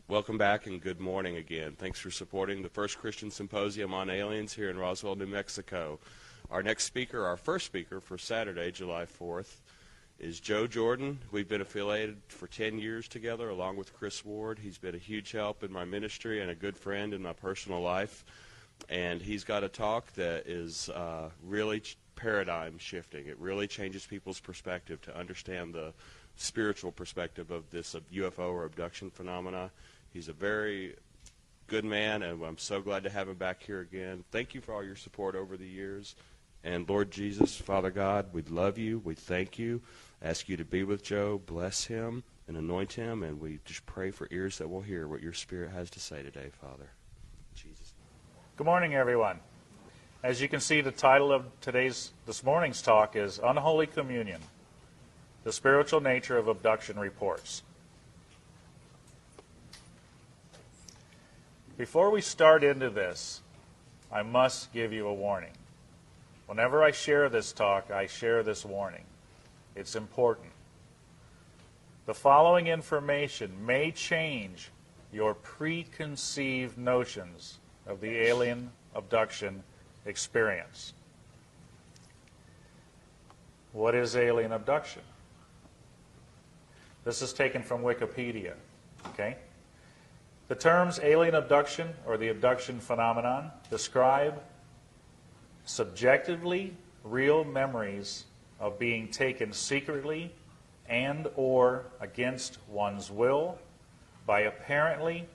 Welcome back and good morning again. Thanks for supporting the First Christian Symposium on Aliens here in Roswell, New Mexico. Our next speaker, our first speaker for Saturday, July 4th, is Joe Jordan. We've been affiliated for 10 years together along with Chris Ward. He's been a huge help in my ministry and a good friend in my personal life. And he's got a talk that is really paradigm shifting. It really changes people's perspective to understand the spiritual perspective of this UFO or abduction phenomena. He's a very good man, and I'm so glad to have him back here again. Thank you for all your support over the years. And Lord Jesus, Father God, we love you. We thank you. Ask you to be with Joe, bless him, and anoint him. And we just pray for ears that will hear what your Spirit has to say today, Father. Jesus. Good morning, everyone. As you can see, the title of this morning's talk is Unholy Communion, the Spiritual Nature of Abduction Reports. Before we start into this, I must give you a warning. Whenever I share this talk, I share this warning. It's important. The following information may change your preconceived notions of the alien abduction experience. What is alien abduction? This is taken from Wikipedia, okay? The terms alien abduction or the abduction phenomenon describe subjectively real memories of being taken secretly and or against one's will by apparently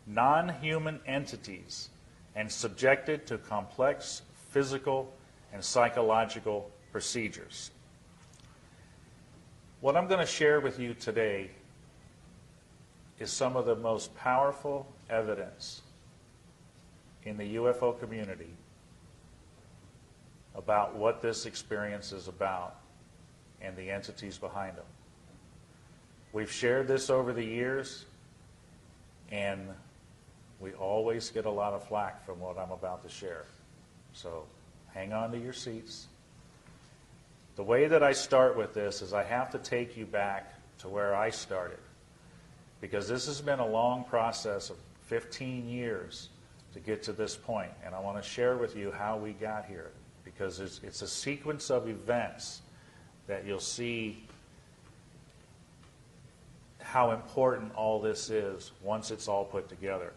non-human entities and subjected to complex physical and psychological procedures. What I'm going to share with you today is some of the most powerful evidence in the UFO community about what this experience is about and the entities behind them. We've shared this over the years, and we always get a lot of flack from what I'm about to share. So hang on to your seats. The way that I start with this is I have to take you back to where I started, because this has been a long process of 15 years to get to this point, and I want to share with you how we got here, because it's a sequence of events that you'll see how important all this is once it's all put together.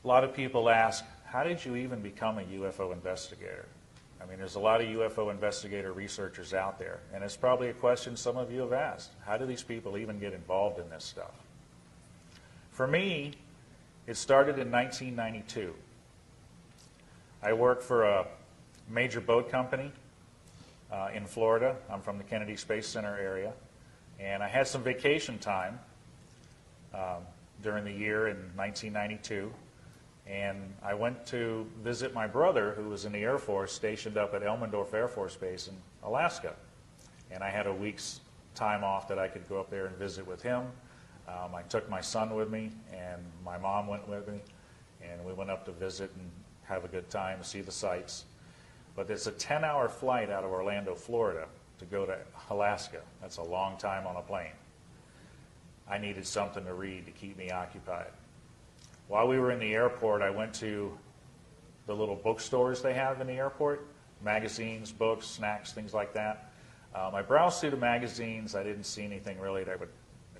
A lot of people ask, how did you even become a UFO investigator? I mean, there's a lot of UFO investigator researchers out there, and it's probably a question some of you have asked. How do these people even get involved in this stuff? For me, it started in 1992. I worked for a major boat company in Florida. I'm from the Kennedy Space Center area, and I had some vacation time during the year in 1992. And I went to visit my brother, who was in the Air Force, stationed up at Elmendorf Air Force Base in Alaska. And I had a week's time off that I could go up there and visit with him. I took my son with me, and my mom went with me. And we went up to visit and have a good time, see the sights. But it's a 10-hour flight out of Orlando, Florida, to go to Alaska. That's a long time on a plane. I needed something to read to keep me occupied. While we were in the airport, I went to the little bookstores they have in the airport, magazines, books, snacks, things like that. I browsed through the magazines. I didn't see anything really that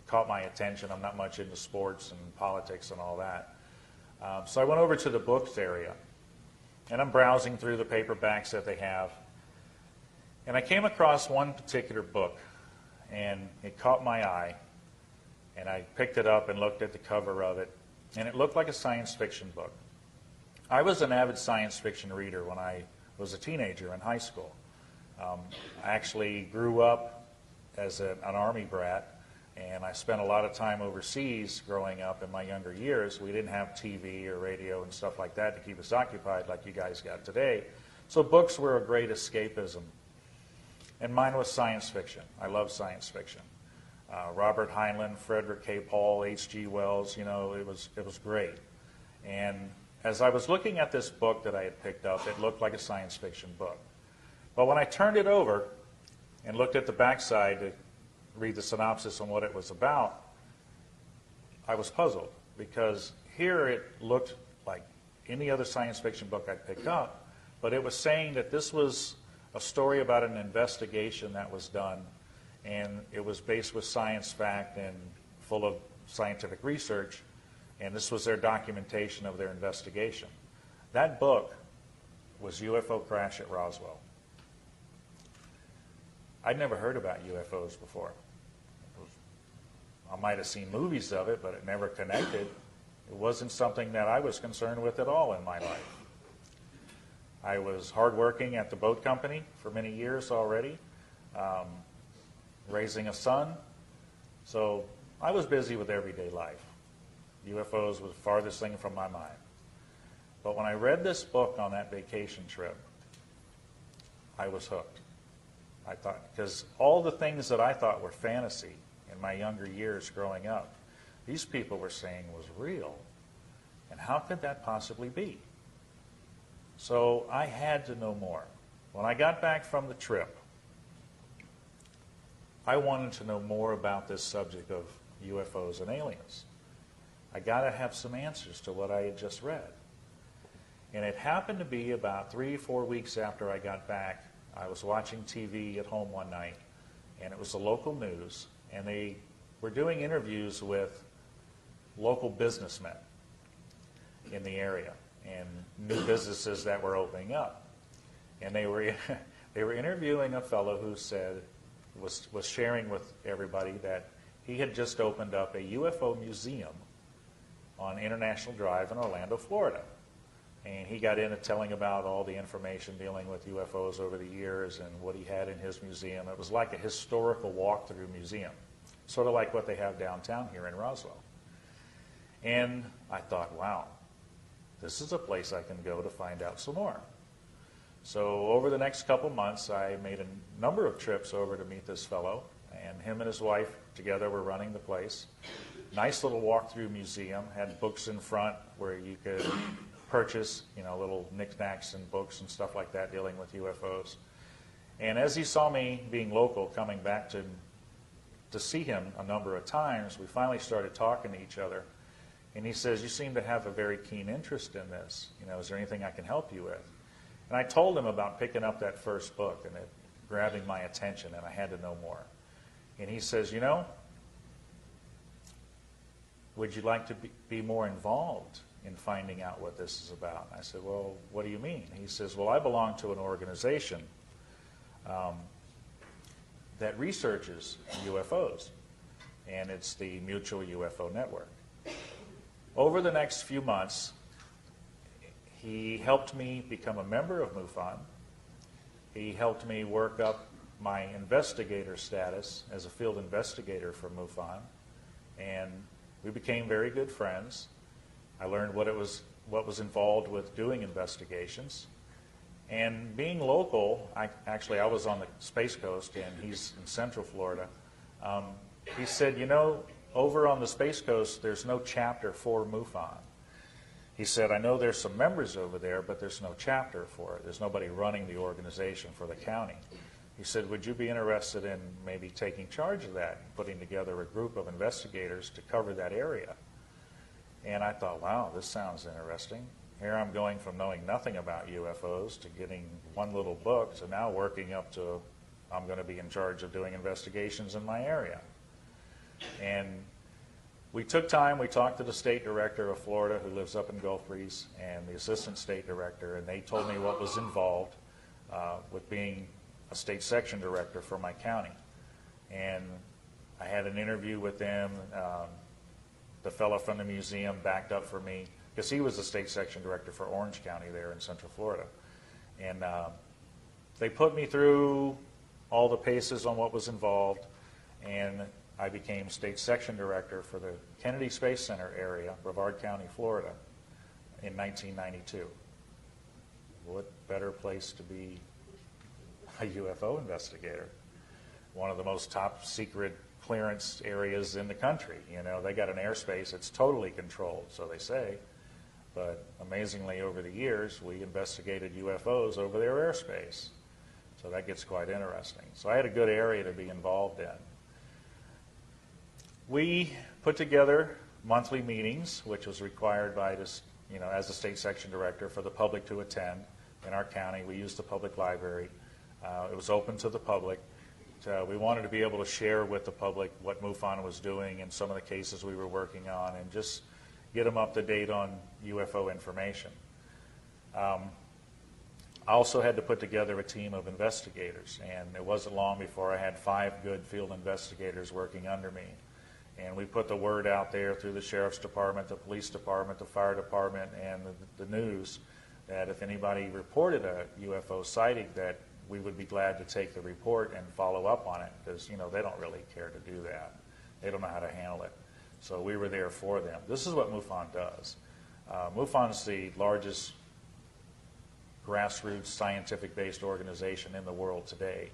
caught my attention. I'm not much into sports and politics and all that. So I went over to the books area, and I'm browsing through the paperbacks that they have. And I came across one particular book, and it caught my eye. And I picked it up and looked at the cover of it. And it looked like a science fiction book. I was an avid science fiction reader when I was a teenager in high school. I actually grew up as an Army brat, and I spent a lot of time overseas growing up in my younger years. We didn't have TV or radio and stuff like that to keep us occupied like you guys got today. So books were a great escapism. And mine was science fiction. I love science fiction. Robert Heinlein, Frederick K. Paul, H.G. Wells, you know, it was great. And as I was looking at this book that I had picked up, it looked like a science fiction book. But when I turned it over and looked at the backside to read the synopsis on what it was about, I was puzzled because here it looked like any other science fiction book I'd picked up, but it was saying that this was a story about an investigation that was done, and it was based with science fact and full of scientific research, and this was their documentation of their investigation. That book was UFO Crash at Roswell. I'd never heard about UFOs before. I might have seen movies of it, but it never connected. It wasn't something that I was concerned with at all in my life. I was hardworking at the boat company for many years already, raising a son. So I was busy with everyday life. UFOs was the farthest thing from my mind. But when I read this book on that vacation trip, I was hooked. I thought, because all the things that I thought were fantasy in my younger years growing up, these people were saying was real. And how could that possibly be? So I had to know more. When I got back from the trip, I wanted to know more about this subject of UFOs and aliens. I got to have some answers to what I had just read. And it happened to be about 3 or 4 weeks after I got back, I was watching TV at home one night, and it was the local news, and they were doing interviews with local businessmen in the area and new businesses that were opening up. And they were interviewing a fellow who said, was sharing with everybody that he had just opened up a UFO museum on International Drive in Orlando, Florida. And he got into telling about all the information dealing with UFOs over the years and what he had in his museum. It was like a historical walkthrough museum, sort of like what they have downtown here in Roswell. And I thought, wow, this is a place I can go to find out some more. So over the next couple months, I made a number of trips over to meet this fellow, and him and his wife together were running the place. Nice little walkthrough museum, had books in front where you could purchase, little knickknacks and books and stuff like that dealing with UFOs. And as he saw me being local, coming back to see him a number of times, we finally started talking to each other. And he says, "You seem to have a very keen interest in this. Is there anything I can help you with?" And I told him about picking up that first book and it grabbing my attention, and I had to know more. And he says, would you like to be more involved in finding out what this is about? I said, well, what do you mean? He says, well, I belong to an organization that researches UFOs, and it's the Mutual UFO Network. Over the next few months, he helped me become a member of MUFON. He helped me work up my investigator status as a field investigator for MUFON, and we became very good friends. I learned what was involved with doing investigations. And being local, I was on the Space Coast, and he's in Central Florida. He said, over on the Space Coast, there's no chapter for MUFON. He said, I know there's some members over there, but there's no chapter for it. There's nobody running the organization for the county. He said, would you be interested in maybe taking charge of that, putting together a group of investigators to cover that area? And I thought, wow, this sounds interesting. Here I'm going from knowing nothing about UFOs to getting one little book to now working up to I'm going to be in charge of doing investigations in my area. And we took time, we talked to the state director of Florida who lives up in Gulf Breeze and the assistant state director, and they told me what was involved with being a state section director for my county. And I had an interview with them. The fellow from the museum backed up for me because he was the state section director for Orange County there in Central Florida. And they put me through all the paces on what was involved, and I became state section director for the Kennedy Space Center area, Brevard County, Florida, in 1992. What better place to be a UFO investigator? One of the most top secret clearance areas in the country. They got an airspace that's totally controlled, so they say. But amazingly, over the years, we investigated UFOs over their airspace. So that gets quite interesting. So I had a good area to be involved in. We put together monthly meetings, which was required by this, as the state section director, for the public to attend in our county. We used the public library. It was open to the public. We wanted to be able to share with the public what MUFON was doing and some of the cases we were working on, and just get them up to date on UFO information. I also had to put together a team of investigators, and it wasn't long before I had 5 good field investigators working under me. And we put the word out there through the sheriff's department, the police department, the fire department, and the news that if anybody reported a UFO sighting, that we would be glad to take the report and follow up on it, because they don't really care to do that. They don't know how to handle it. So we were there for them. This is what MUFON does. MUFON is the largest grassroots scientific-based organization in the world today.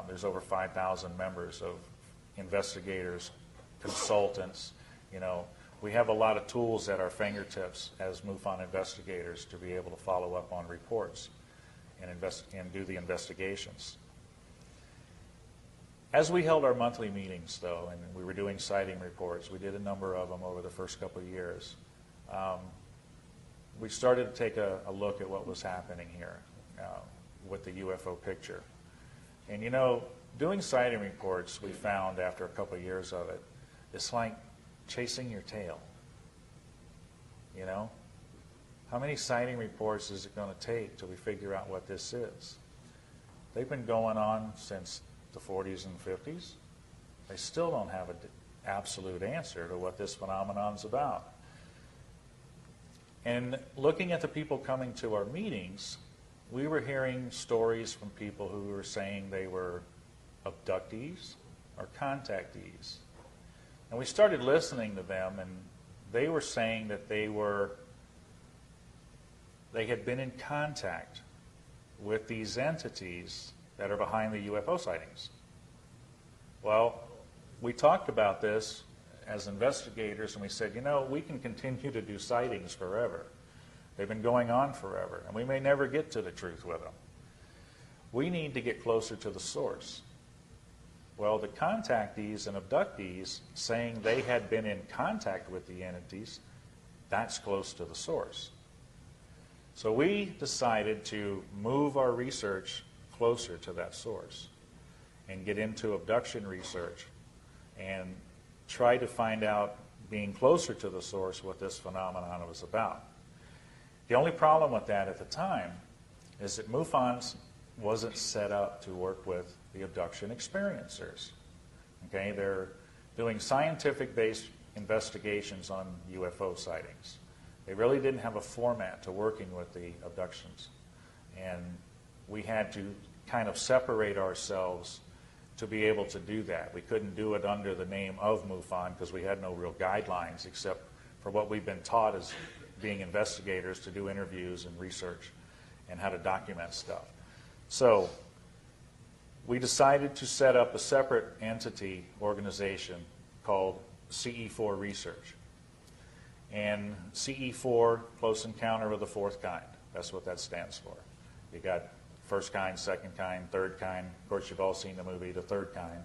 There's over 5,000 members of investigators, consultants. We have a lot of tools at our fingertips as MUFON investigators to be able to follow up on reports and do the investigations. As we held our monthly meetings, though, and we were doing sighting reports, we did a number of them over the first couple of years, we started to take a look at what was happening here with the UFO picture. And doing sighting reports, we found after a couple of years of it, it's like chasing your tail. How many sighting reports is it going to take till we figure out what this is? They've been going on since the 40s and 50s. They still don't have an absolute answer to what this phenomenon's about. And looking at the people coming to our meetings, we were hearing stories from people who were saying they were abductees or contactees. And we started listening to them, and they were saying that they had been in contact with these entities that are behind the UFO sightings. Well, we talked about this as investigators, and we said, we can continue to do sightings forever. They've been going on forever, and we may never get to the truth with them. We need to get closer to the source. Well, the contactees and abductees saying they had been in contact with the entities, that's close to the source. So we decided to move our research closer to that source and get into abduction research and try to find out, being closer to the source, what this phenomenon was about. The only problem with that at the time is that MUFON wasn't set up to work with the abduction experiencers. Okay, they're doing scientific-based investigations on UFO sightings. They really didn't have a format to working with the abductions. And we had to kind of separate ourselves to be able to do that. We couldn't do it under the name of MUFON because we had no real guidelines except for what we've been taught as being investigators, to do interviews and research and how to document stuff. So we decided to set up a separate entity organization called CE4 Research. And CE4, Close Encounter of the Fourth Kind. That's what that stands for. You got first kind, second kind, third kind. Of course, you've all seen the movie, The Third Kind.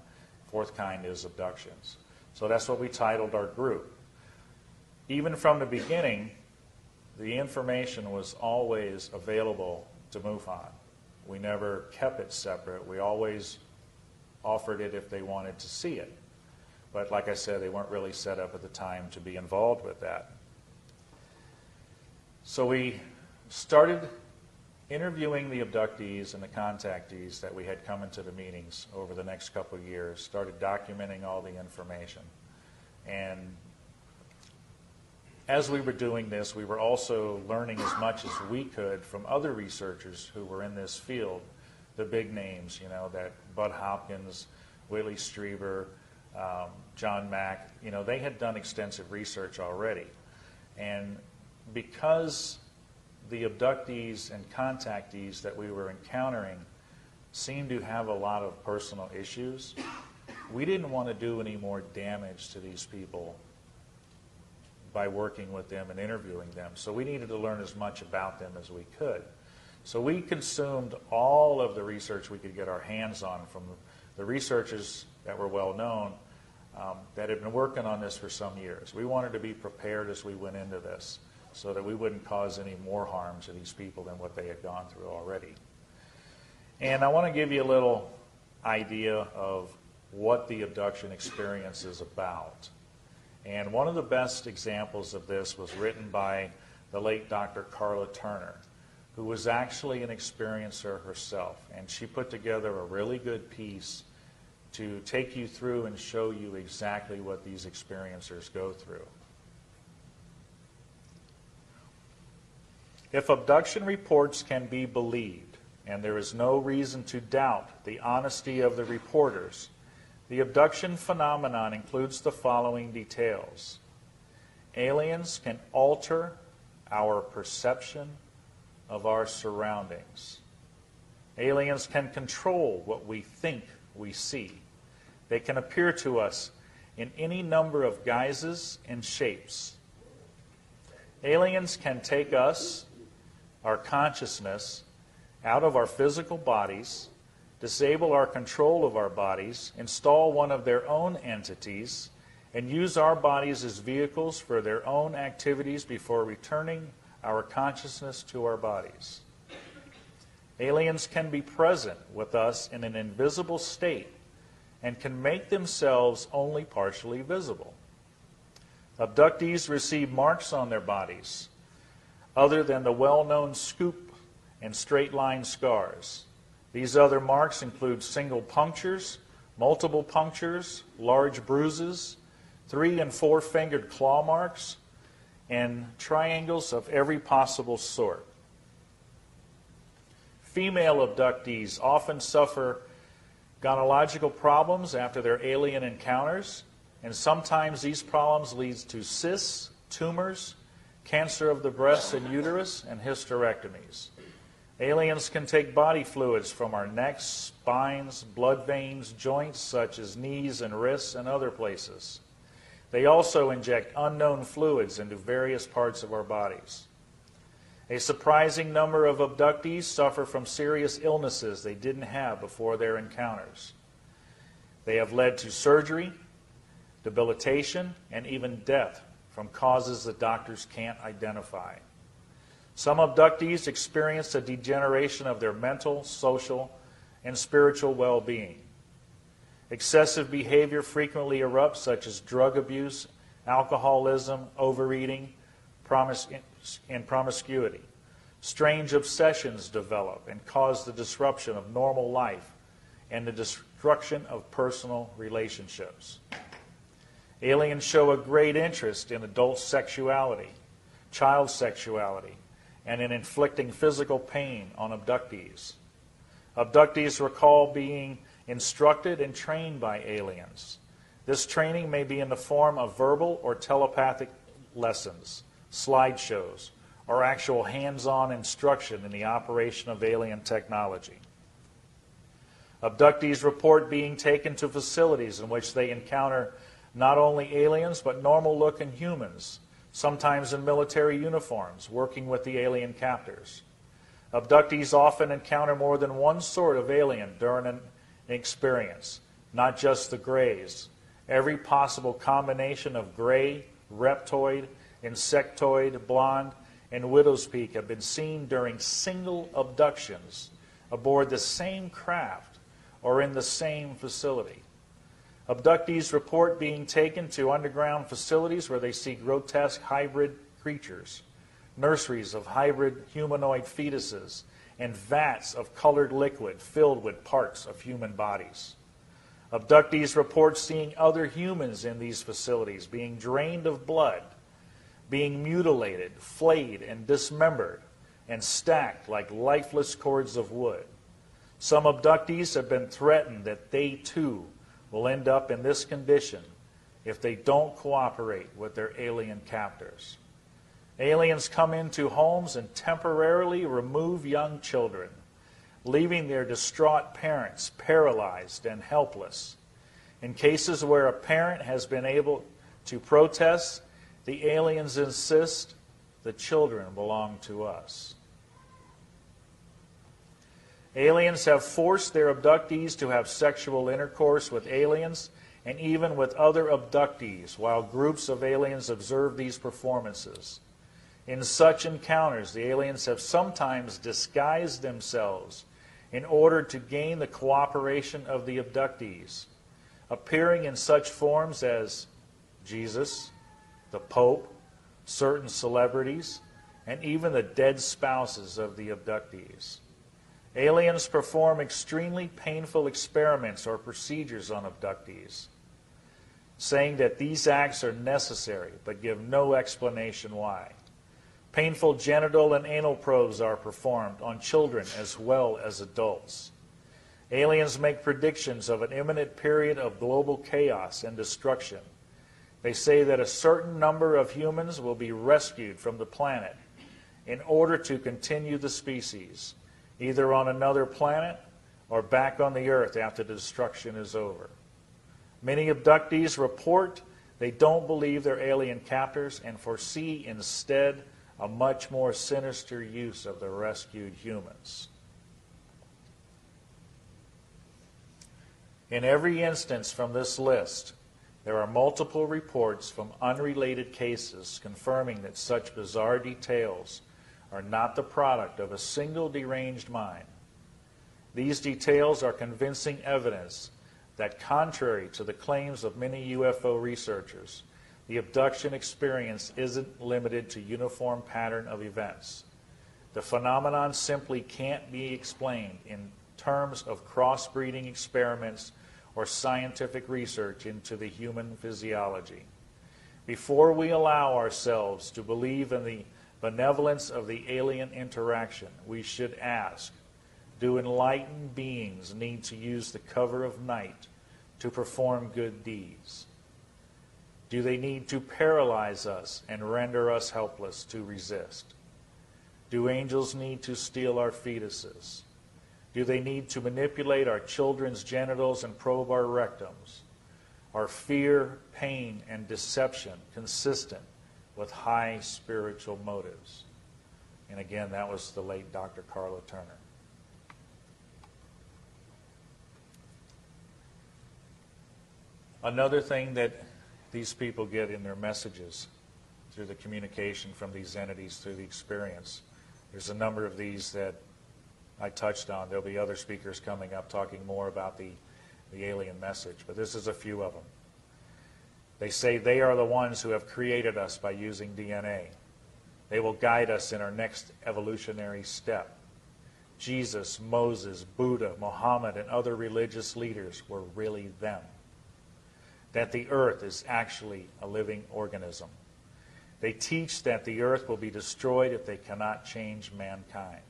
Fourth kind is abductions. So that's what we titled our group. Even from the beginning, the information was always available to MUFON. We never kept it separate. We always offered it if they wanted to see it. But like I said, they weren't really set up at the time to be involved with that. So we started interviewing the abductees and the contactees that we had come into the meetings over the next couple of years, started documenting all the information. And as we were doing this, we were also learning as much as we could from other researchers who were in this field, the big names, that Bud Hopkins, Willie Strieber, John Mack, they had done extensive research already. And because the abductees and contactees that we were encountering seemed to have a lot of personal issues, we didn't want to do any more damage to these people by working with them and interviewing them. So we needed to learn as much about them as we could. So we consumed all of the research we could get our hands on from the researchers that were well known, that had been working on this for some years. We wanted to be prepared as we went into this so that we wouldn't cause any more harm to these people than what they had gone through already. And I want to give you a little idea of what the abduction experience is about. And one of the best examples of this was written by the late Dr. Carla Turner, who was actually an experiencer herself. And she put together a really good piece to take you through and show you exactly what these experiencers go through. If abduction reports can be believed, and there is no reason to doubt the honesty of the reporters, the abduction phenomenon includes the following details. Aliens can alter our perception of our surroundings. Aliens can control what we think we see. They can appear to us in any number of guises and shapes. Aliens can take us, our consciousness, out of our physical bodies, disable our control of our bodies, install one of their own entities, and use our bodies as vehicles for their own activities before returning our consciousness to our bodies. Aliens can be present with us in an invisible state and can make themselves only partially visible. Abductees receive marks on their bodies other than the well-known scoop and straight-line scars. These other marks include single punctures, multiple punctures, large bruises, 3- and 4-fingered claw marks, and triangles of every possible sort. Female abductees often suffer gynecological problems after their alien encounters, and sometimes these problems lead to cysts, tumors, cancer of the breasts and uterus, and hysterectomies. Aliens can take body fluids from our necks, spines, blood veins, joints such as knees and wrists, and other places. They also inject unknown fluids into various parts of our bodies. A surprising number of abductees suffer from serious illnesses they didn't have before their encounters. They have led to surgery, debilitation, and even death from causes that doctors can't identify. Some abductees experience a degeneration of their mental, social, and spiritual well-being. Excessive behavior frequently erupts, such as drug abuse, alcoholism, overeating, and promiscuity. Strange obsessions develop and cause the disruption of normal life and the destruction of personal relationships. Aliens show a great interest in adult sexuality, child sexuality, and in inflicting physical pain on abductees. Abductees recall being instructed and trained by aliens. This training may be in the form of verbal or telepathic lessons, slideshows, or actual hands-on instruction in the operation of alien technology. Abductees report being taken to facilities in which they encounter not only aliens but normal-looking humans, sometimes in military uniforms, working with the alien captors. Abductees often encounter more than one sort of alien during an experience, not just the grays. Every possible combination of gray, reptoid, insectoid, blonde, and widow's peak have been seen during single abductions aboard the same craft or in the same facility. Abductees report being taken to underground facilities where they see grotesque hybrid creatures, nurseries of hybrid humanoid fetuses, and vats of colored liquid filled with parts of human bodies. Abductees report seeing other humans in these facilities being drained of blood, being mutilated, flayed, and dismembered, and stacked like lifeless cords of wood. Some abductees have been threatened that they too will end up in this condition if they don't cooperate with their alien captors. Aliens come into homes and temporarily remove young children, leaving their distraught parents paralyzed and helpless. In cases where a parent has been able to protest, the aliens insist the children belong to us. Aliens have forced their abductees to have sexual intercourse with aliens and even with other abductees while groups of aliens observe these performances. In such encounters, the aliens have sometimes disguised themselves in order to gain the cooperation of the abductees, appearing in such forms as Jesus, the Pope, certain celebrities, and even the dead spouses of the abductees. Aliens perform extremely painful experiments or procedures on abductees, saying that these acts are necessary but give no explanation why. Painful genital and anal probes are performed on children as well as adults. Aliens make predictions of an imminent period of global chaos and destruction. They say that a certain number of humans will be rescued from the planet in order to continue the species, either on another planet or back on the earth after the destruction is over. Many abductees report they don't believe they're alien captors and foresee instead a much more sinister use of the rescued humans. In every instance from this list, there are multiple reports from unrelated cases confirming that such bizarre details are not the product of a single deranged mind. These details are convincing evidence that, contrary to the claims of many UFO researchers, the abduction experience isn't limited to uniform pattern of events. The phenomenon simply can't be explained in terms of crossbreeding experiments or scientific research into the human physiology. Before we allow ourselves to believe in the benevolence of the alien interaction, we should ask, do enlightened beings need to use the cover of night to perform good deeds? Do they need to paralyze us and render us helpless to resist? Do angels need to steal our fetuses? Do they need to manipulate our children's genitals and probe our rectums? Are fear, pain, and deception consistent with high spiritual motives? And again, that was the late Dr. Carla Turner. Another thing that these people get in their messages through the communication from these entities through the experience, there's a number of these that I touched on. There'll be other speakers coming up talking more about the alien message, but this is a few of them. They say they are the ones who have created us by using DNA. They will guide us in our next evolutionary step. Jesus, Moses, Buddha, Muhammad, and other religious leaders were really them. That the earth is actually a living organism. They teach that the earth will be destroyed if they cannot change mankind.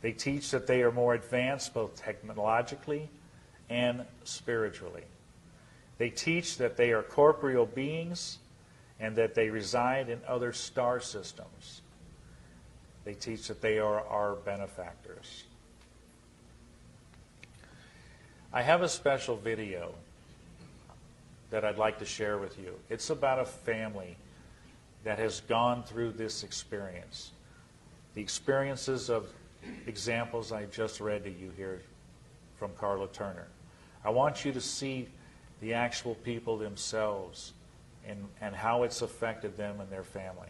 They teach that they are more advanced both technologically and spiritually. They teach that they are corporeal beings and that they reside in other star systems. They teach that they are our benefactors. I have a special video that I'd like to share with you. It's about a family that has gone through this experience. The experiences of examples I just read to you here from Carla Turner. I want you to see the actual people themselves and how it's affected them and their family.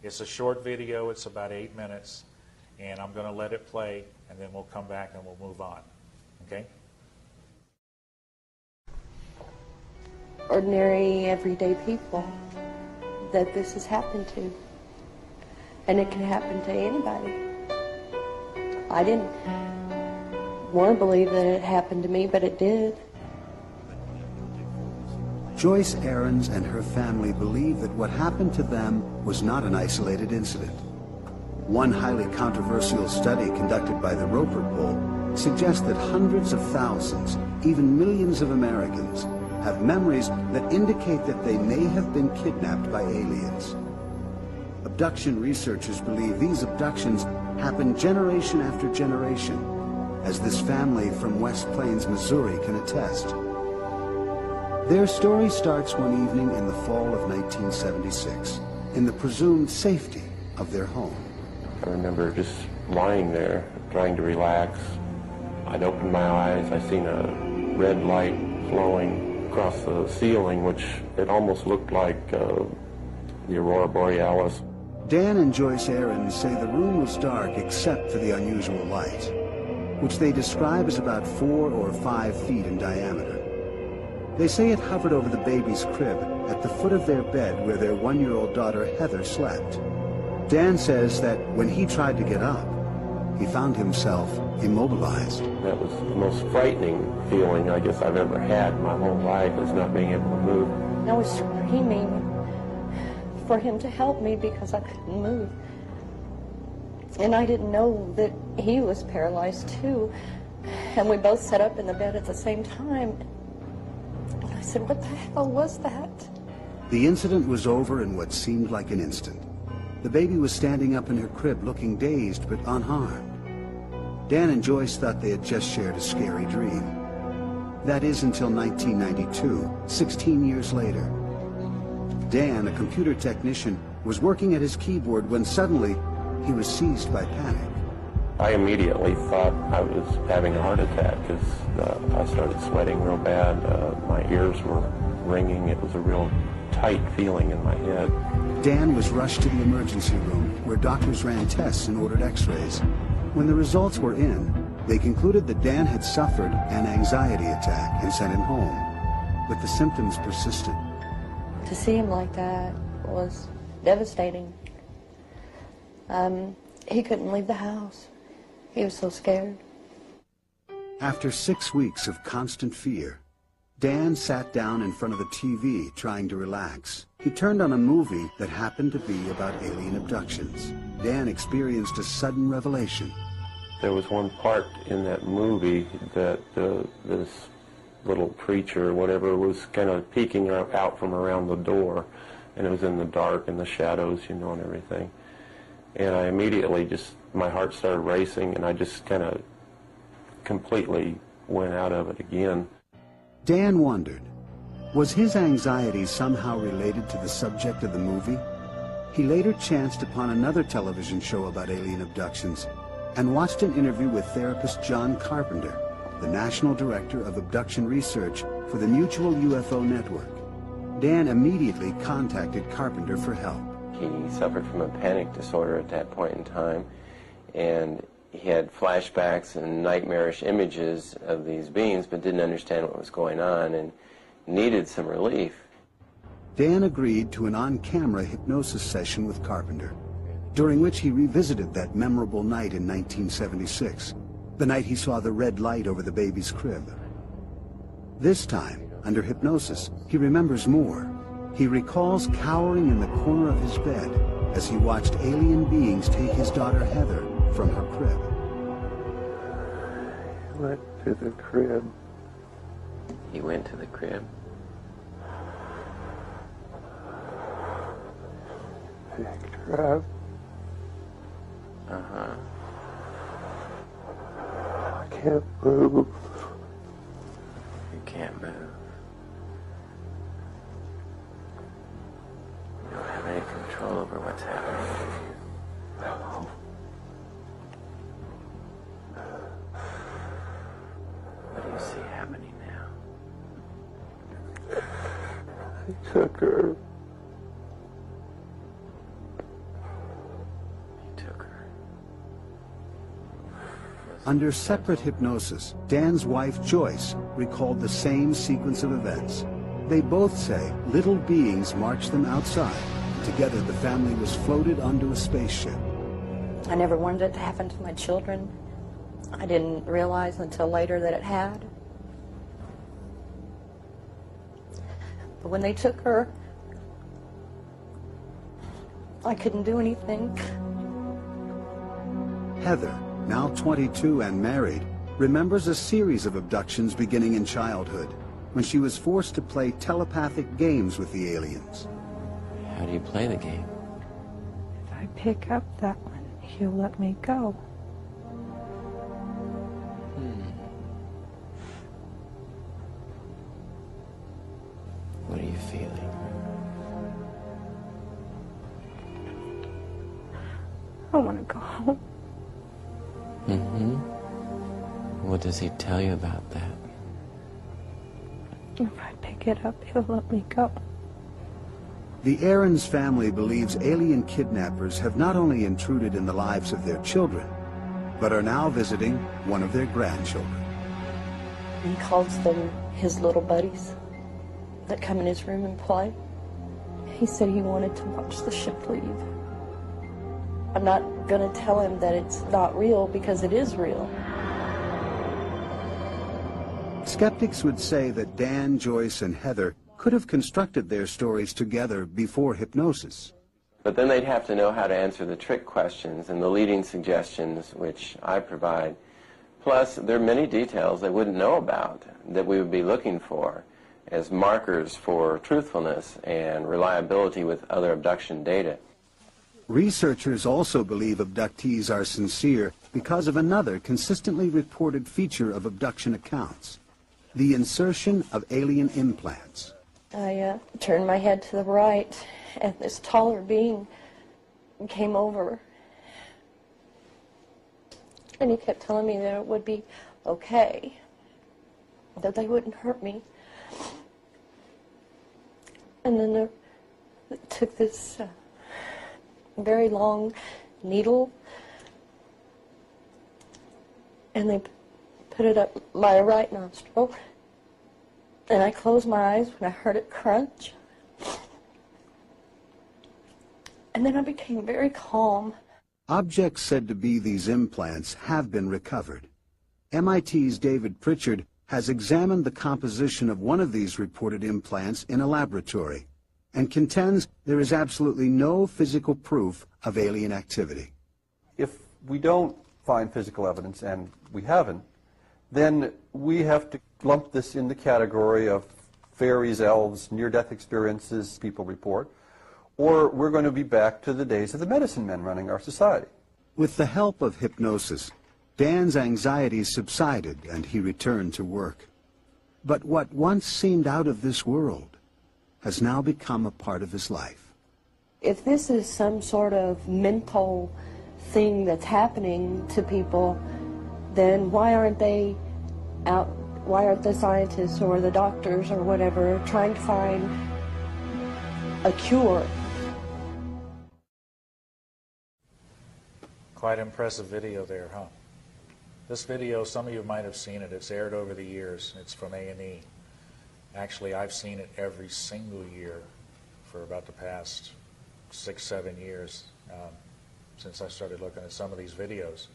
It's a short video. It's about 8 minutes, and I'm going to let it play, and then we'll come back and we'll move on. Okay? Ordinary, everyday people that this has happened to. And it can happen to anybody. I didn't want to believe that it happened to me, but it did. Joyce Aarons and her family believe that what happened to them was not an isolated incident. One highly controversial study conducted by the Roper Poll suggests that hundreds of thousands, even millions of Americans, have memories that indicate that they may have been kidnapped by aliens. Abduction researchers believe these abductions happen generation after generation, as this family from West Plains, Missouri can attest. Their story starts one evening in the fall of 1976, in the presumed safety of their home. I remember just lying there, trying to relax. I'd opened my eyes, I seen a red light flowing across the ceiling, which it almost looked like the Aurora Borealis. Dan and Joyce Ahrens say the room was dark except for the unusual light, which they describe as about 4 or 5 feet in diameter. They say it hovered over the baby's crib at the foot of their bed where their 1-year-old daughter Heather slept. Dan says that when he tried to get up, he found himself immobilized. That was the most frightening feeling I guess I've ever had my whole life, is not being able to move. I was screaming for him to help me because I couldn't move. And I didn't know that he was paralyzed too. And we both sat up in the bed at the same time. And I said, what the hell was that? The incident was over in what seemed like an instant. The baby was standing up in her crib looking dazed but unharmed. Dan and Joyce thought they had just shared a scary dream. That is until 1992, 16 years later. Dan, a computer technician, was working at his keyboard when suddenly he was seized by panic. I immediately thought I was having a heart attack because I started sweating real bad. My ears were ringing. It was a real tight feeling in my head. Dan was rushed to the emergency room where doctors ran tests and ordered x-rays. When the results were in, they concluded that Dan had suffered an anxiety attack and sent him home, but the symptoms persisted. To see him like that was devastating. He couldn't leave the house. He was so scared. After 6 weeks of constant fear, Dan sat down in front of the TV trying to relax. He turned on a movie that happened to be about alien abductions. Dan experienced a sudden revelation. There was one part in that movie that this little creature or whatever was kind of peeking out from around the door, and it was in the dark and the shadows, you know, and everything. And I immediately my heart started racing, and I just kind of completely went out of it again. Dan wondered, was his anxiety somehow related to the subject of the movie? He later chanced upon another television show about alien abductions and watched an interview with therapist John Carpenter, the National Director of Abduction Research for the Mutual UFO Network. Dan immediately contacted Carpenter for help. He suffered from a panic disorder at that point in time, and he had flashbacks and nightmarish images of these beings, but didn't understand what was going on and needed some relief. Dan agreed to an on-camera hypnosis session with Carpenter, during which he revisited that memorable night in 1976, the night he saw the red light over the baby's crib. This time, under hypnosis, he remembers more. He recalls cowering in the corner of his bed as he watched alien beings take his daughter Heather from her crib. He went to the crib. He went to the crib. Picked her up. Uh-huh. I can't move. You can't move. You don't have any control over what's happening. No. What do you see happening now? I took her. He took her. Under separate hypnosis, Dan's wife Joyce recalled the same sequence of events. They both say little beings marched them outside. Together, the family was floated onto a spaceship. I never wanted it to happen to my children. I didn't realize until later that it had. But when they took her, I couldn't do anything. Heather, now 22 and married, remembers a series of abductions beginning in childhood, when she was forced to play telepathic games with the aliens. How do you play the game? If I pick up that one, he'll let me go. What are you feeling? I want to go home. Mm-hmm. What does he tell you about that? If I pick it up, he'll let me go. The Aarons family believes alien kidnappers have not only intruded in the lives of their children, but are now visiting one of their grandchildren. He calls them his little buddies that come in his room and play. He said he wanted to watch the ship leave. I'm not going to tell him that it's not real, because it is real. Skeptics would say that Dan, Joyce, and Heather could have constructed their stories together before hypnosis. But then they'd have to know how to answer the trick questions and the leading suggestions, which I provide. Plus, there are many details they wouldn't know about that we would be looking for as markers for truthfulness and reliability with other abduction data. Researchers also believe abductees are sincere because of another consistently reported feature of abduction accounts: the insertion of alien implants. I turned my head to the right, and this taller being came over. And he kept telling me that it would be okay, that they wouldn't hurt me. And then they took this very long needle, and they put it up my right nostril. And I closed my eyes when I heard it crunch. And then I became very calm. Objects said to be these implants have been recovered. MIT's David Pritchard has examined the composition of one of these reported implants in a laboratory and contends there is absolutely no physical proof of alien activity. If we don't find physical evidence, and we haven't, then we have to lump this in the category of fairies, elves, near-death experiences people report, or we're going to be back to the days of the medicine men running our society. With the help of hypnosis, Dan's anxiety subsided and he returned to work. But what once seemed out of this world has now become a part of his life. If this is some sort of mental thing that's happening to people, then why aren't they out, why aren't the scientists or the doctors or whatever trying to find a cure? Quite impressive video there, huh? This video, some of you might have seen it. It's aired over the years. It's from A&E. Actually, I've seen it every single year for about the past 6-7 years since I started looking at some of these videos.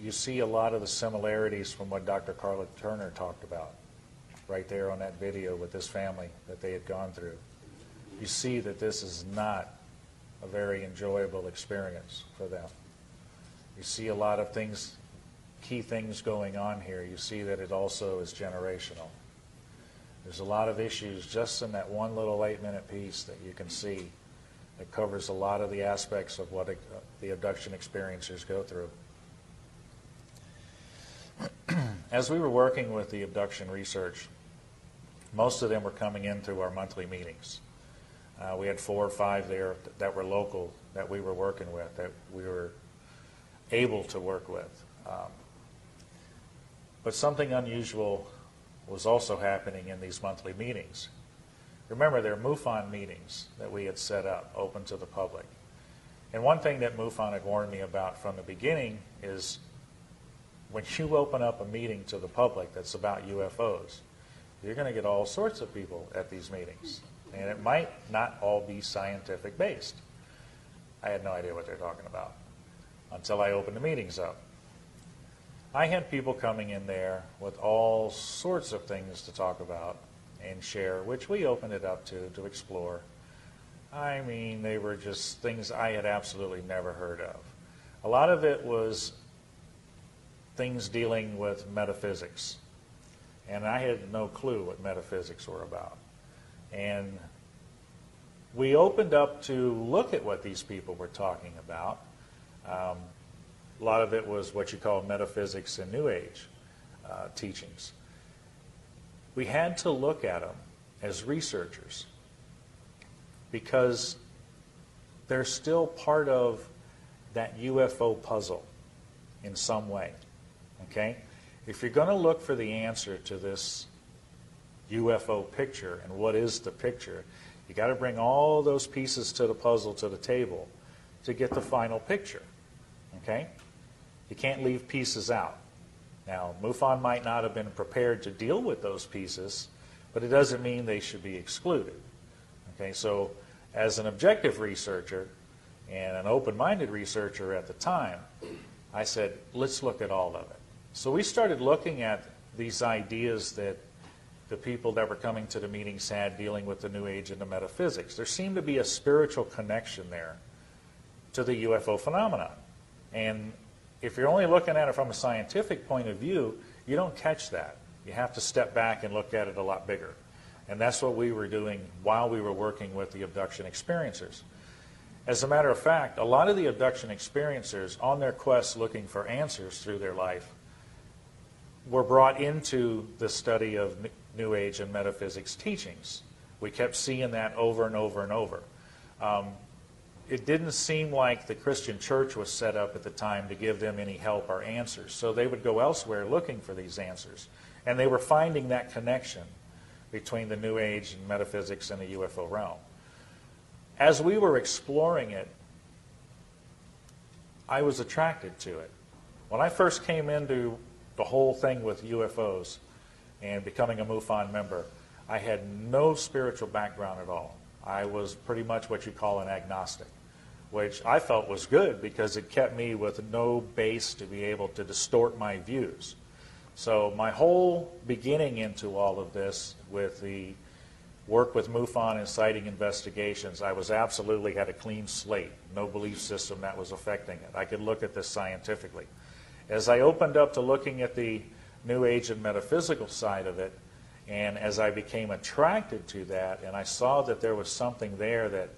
You see a lot of the similarities from what Dr. Carla Turner talked about right there on that video with this family that they had gone through. You see that this is not a very enjoyable experience for them. You see a lot of things, key things going on here. You see that it also is generational. There's a lot of issues just in that one little 8-minute piece that you can see that covers a lot of the aspects of what the abduction experiencers go through. As we were working with the abduction research, most of them were coming in through our monthly meetings. We had 4 or 5 there that were local, that we were working with, that we were able to work with. But something unusual was also happening in these monthly meetings. Remember, they're MUFON meetings that we had set up, open to the public. And one thing that MUFON had warned me about from the beginning is when you open up a meeting to the public that's about UFOs, you're going to get all sorts of people at these meetings. And it might not all be scientific based. I had no idea what they're talking about until I opened the meetings up. I had people coming in there with all sorts of things to talk about and share, which we opened it up to explore. I mean, they were just things I had absolutely never heard of. A lot of it was things dealing with metaphysics. And I had no clue what metaphysics were about. And we opened up to look at what these people were talking about. A lot of it was what you call metaphysics and New Age teachings. We had to look at them as researchers because they're still part of that UFO puzzle in some way. Okay? if you're going to look for the answer to this UFO picture and what is the picture, you got to bring all those pieces to the puzzle to the table to get the final picture. Okay? You can't leave pieces out. Now, MUFON might not have been prepared to deal with those pieces, but it doesn't mean they should be excluded. Okay, so as an objective researcher and an open-minded researcher at the time, I said, let's look at all of it. So we started looking at these ideas that the people that were coming to the meetings had dealing with the New Age and the metaphysics. There seemed to be a spiritual connection there to the UFO phenomenon. And if you're only looking at it from a scientific point of view, you don't catch that. You have to step back and look at it a lot bigger. And that's what we were doing while we were working with the abduction experiencers. As a matter of fact, a lot of the abduction experiencers, on their quest looking for answers through their life, were brought into the study of New Age and metaphysics teachings. We kept seeing that over and over and over. It didn't seem like the Christian church was set up at the time to give them any help or answers. So they would go elsewhere looking for these answers. And they were finding that connection between the New Age and metaphysics and the UFO realm. As we were exploring it, I was attracted to it. When I first came into the whole thing with UFOs and becoming a MUFON member, I had no spiritual background at all. I was pretty much what you call an agnostic, which I felt was good because it kept me with no base to be able to distort my views. So my whole beginning into all of this with the work with MUFON and sighting investigations, I was absolutely had a clean slate, no belief system that was affecting it. I could look at this scientifically. As I opened up to looking at the New Age and metaphysical side of it, and as I became attracted to that, and I saw that there was something there that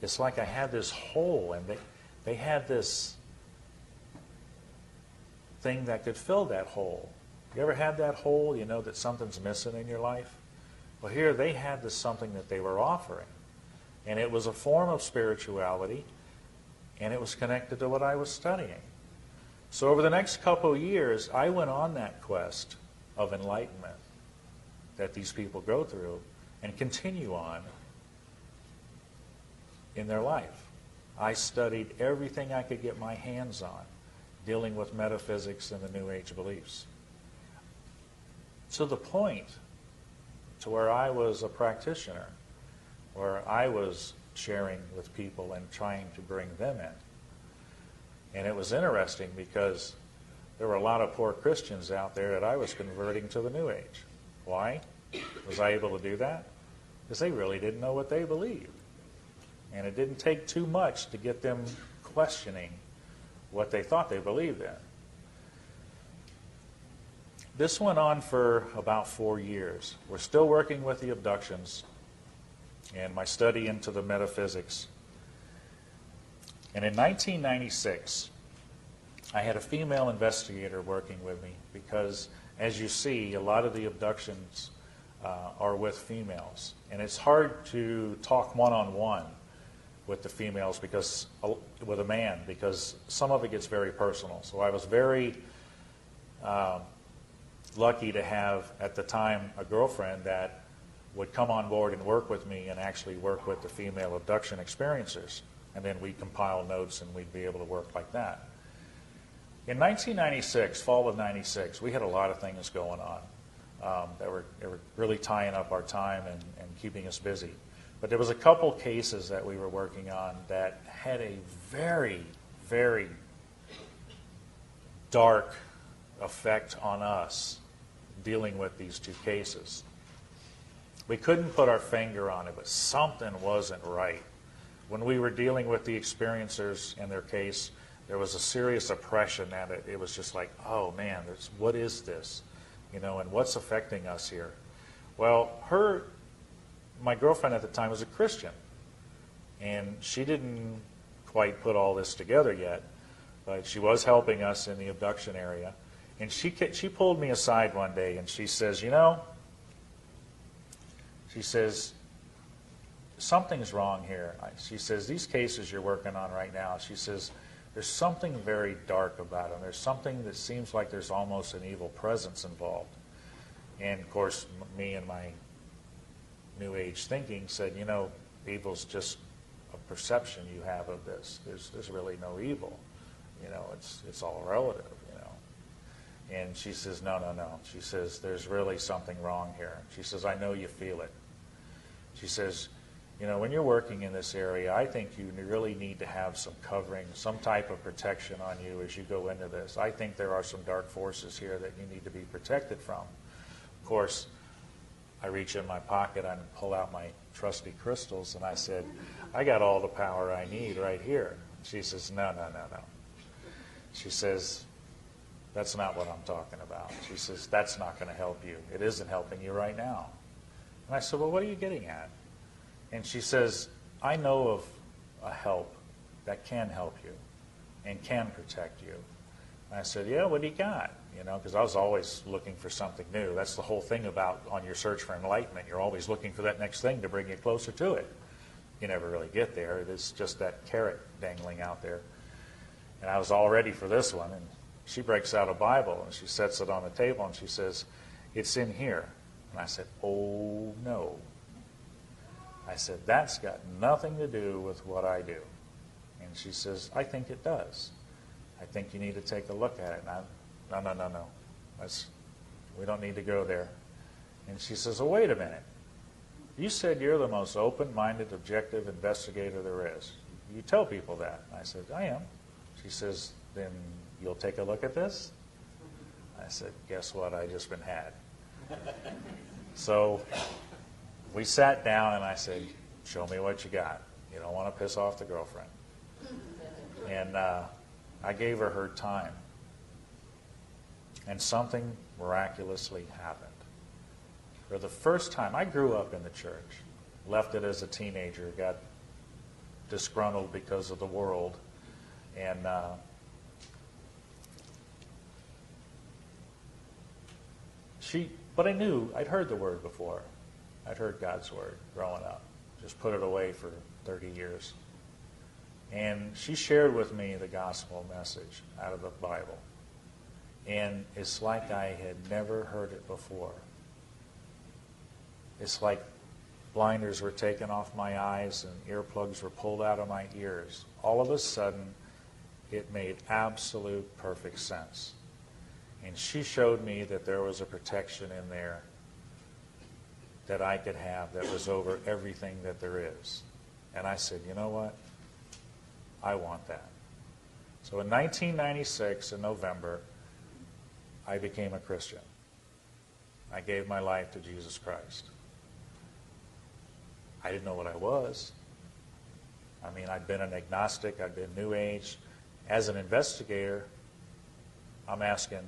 it's like I had this hole, and they had this thing that could fill that hole. You ever had that hole, you know that something's missing in your life? Well, here they had this something that they were offering. And it was a form of spirituality, and it was connected to what I was studying. So over the next couple of years, I went on that quest of enlightenment that these people go through and continue on in their life. I studied everything I could get my hands on dealing with metaphysics and the New Age beliefs. To the point to where I was a practitioner, where I was sharing with people and trying to bring them in. And it was interesting because there were a lot of poor Christians out there that I was converting to the New Age. Why was I able to do that? Because they really didn't know what they believed. And it didn't take too much to get them questioning what they thought they believed in. This went on for about 4 years. We're still working with the abductions and my study into the metaphysics. And in 1996, I had a female investigator working with me because, as you see, a lot of the abductions are with females. And it's hard to talk one-on-one with the females because, with a man, because some of it gets very personal. So I was very lucky to have, at the time, a girlfriend that would come on board and work with me and actually work with the female abduction experiencers. And then we'd compile notes and we'd be able to work like that. In 1996, fall of 96, we had a lot of things going on that were really tying up our time and keeping us busy. But there was a couple cases that we were working on that had a very, very dark effect on us dealing with these two cases. We couldn't put our finger on it, but something wasn't right. When we were dealing with the experiencers in their case, there was a serious oppression at it. It was just like, oh man, what is this? You know, and what's affecting us here? Well, my girlfriend at the time was a Christian, and she didn't quite put all this together yet, but she was helping us in the abduction area. And she pulled me aside one day and she says, you know, she says, something's wrong here. She says, these cases you're working on right now, she says, there's something very dark about him. There's something that seems like there's almost an evil presence involved. And of course, me and my New Age thinking said, you know, evil's just a perception you have of this. There's really no evil. You know, it's all relative, you know. And she says, no. She says, there's really something wrong here. She says, I know you feel it. She says, you know, when you're working in this area, I think you really need to have some covering, some type of protection on you as you go into this. I think there are some dark forces here that you need to be protected from. Of course, I reach in my pocket and pull out my trusty crystals, and I said, I got all the power I need right here. She says, no. She says, that's not what I'm talking about. She says, that's not going to help you. It isn't helping you right now. And I said, well, what are you getting at? And she says, I know of a help that can help you and can protect you. And I said, yeah, what do you got? You know, because I was always looking for something new. That's the whole thing about on your search for enlightenment. You're always looking for that next thing to bring you closer to it. You never really get there. It is just that carrot dangling out there. And I was all ready for this one. And she breaks out a Bible, and she sets it on the table, and she says, it's in here. And I said, oh, no. I said, that's got nothing to do with what I do. And she says, I think it does. I think you need to take a look at it. And no. We don't need to go there. And she says, oh, wait a minute. You said you're the most open-minded, objective investigator there is. You tell people that. I said, I am. She says, then you'll take a look at this? I said, guess what? I just been had. So we sat down, and I said, show me what you got. You don't want to piss off the girlfriend. And I gave her time. And something miraculously happened. For the first time, I grew up in the church, left it as a teenager, got disgruntled because of the world, and but I knew, I'd heard the word before. I'd heard God's word growing up. Just put it away for 30 years. And she shared with me the gospel message out of the Bible. And it's like I had never heard it before. It's like blinders were taken off my eyes and earplugs were pulled out of my ears. All of a sudden, it made absolute perfect sense. And she showed me that there was a protection in there that I could have that was over everything that there is. And I said, you know what? I want that. So in 1996, in November, I became a Christian. I gave my life to Jesus Christ. I didn't know what I was. I mean, I'd been an agnostic, I'd been New Age. As an investigator, I'm asking,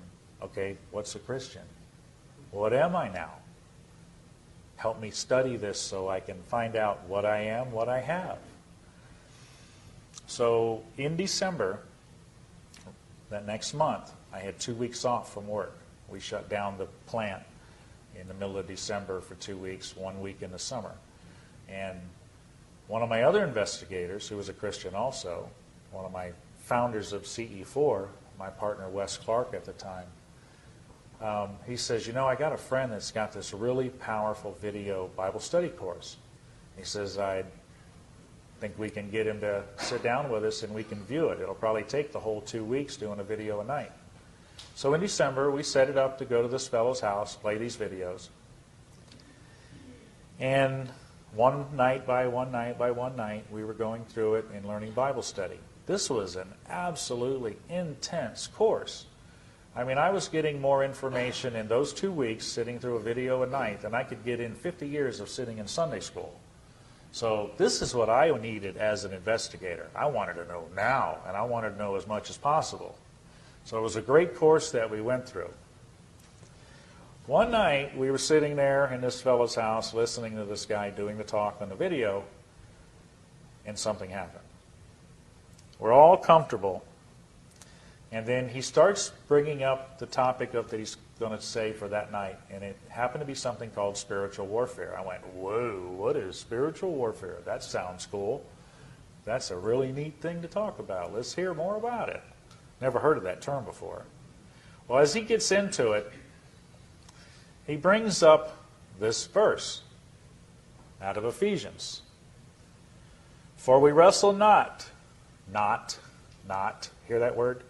okay, what's a Christian? What am I now? Help me study this so I can find out what I am, what I have. So in December, that next month, I had 2 weeks off from work. We shut down the plant in the middle of December for 2 weeks, 1 week in the summer. And one of my other investigators, who was a Christian also, one of my founders of CE4, my partner Wes Clark at the time, he says, you know, I got a friend that's got this really powerful video Bible study course. He says, I think we can get him to sit down with us and we can view it. It'll probably take the whole 2 weeks doing a video a night. So in December, we set it up to go to this fellow's house, play these videos. And one night by one night, we were going through it and learning Bible study. This was an absolutely intense course. I mean, I was getting more information in those 2 weeks sitting through a video a night than I could get in 50 years of sitting in Sunday school. So this is what I needed as an investigator. I wanted to know now, and I wanted to know as much as possible. So it was a great course that we went through. One night, we were sitting there in this fellow's house listening to this guy doing the talk on the video, and something happened. We're all comfortable, and then he starts bringing up the topic of that he's going to say for that night, and it happened to be something called spiritual warfare. I went, whoa, what is spiritual warfare? That sounds cool. That's a really neat thing to talk about. Let's hear more about it. Never heard of that term before. Well, as he gets into it, he brings up this verse out of Ephesians. For we wrestle not, hear that word?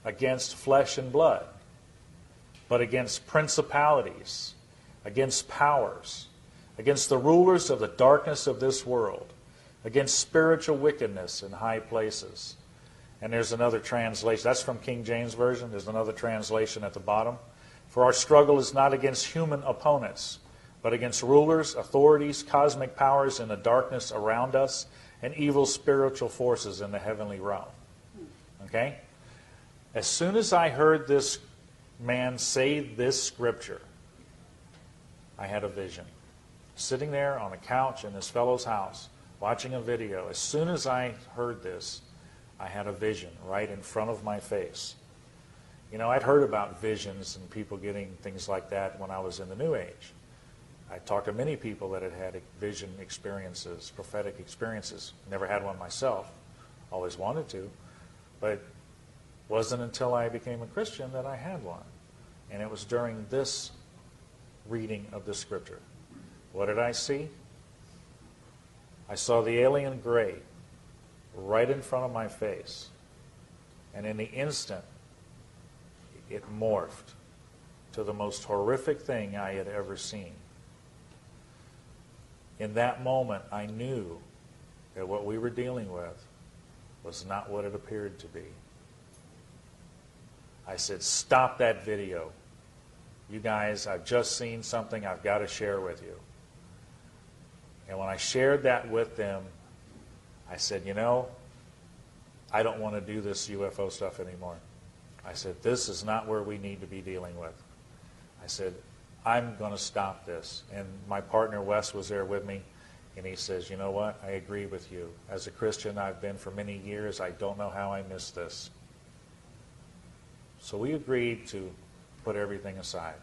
Against flesh and blood, but against principalities, against powers, against the rulers of the darkness of this world, against spiritual wickedness in high places. And there's another translation. That's from King James Version. There's another translation at the bottom. For our struggle is not against human opponents, but against rulers, authorities, cosmic powers in the darkness around us, and evil spiritual forces in the heavenly realm. Okay? As soon as I heard this man say this scripture, I had a vision. Sitting there on a couch in this fellow's house, watching a video, as soon as I heard this, I had a vision right in front of my face. You know, I'd heard about visions and people getting things like that when I was in the New Age. I talked to many people that had had vision experiences, prophetic experiences. Never had one myself. Always wanted to. But it wasn't until I became a Christian that I had one. And it was during this reading of the scripture. What did I see? I saw the alien gray right in front of my face. And in the instant, it morphed to the most horrific thing I had ever seen. In that moment, I knew that what we were dealing with was not what it appeared to be. I said, stop that video. You guys, I've just seen something I've got to share with you. And when I shared that with them, I said, you know, I don't want to do this UFO stuff anymore. I said, this is not where we need to be dealing with. I said, I'm going to stop this. And my partner Wes was there with me, and he says, you know what, I agree with you. As a Christian I've been for many years, I don't know how I missed this. So we agreed to put everything aside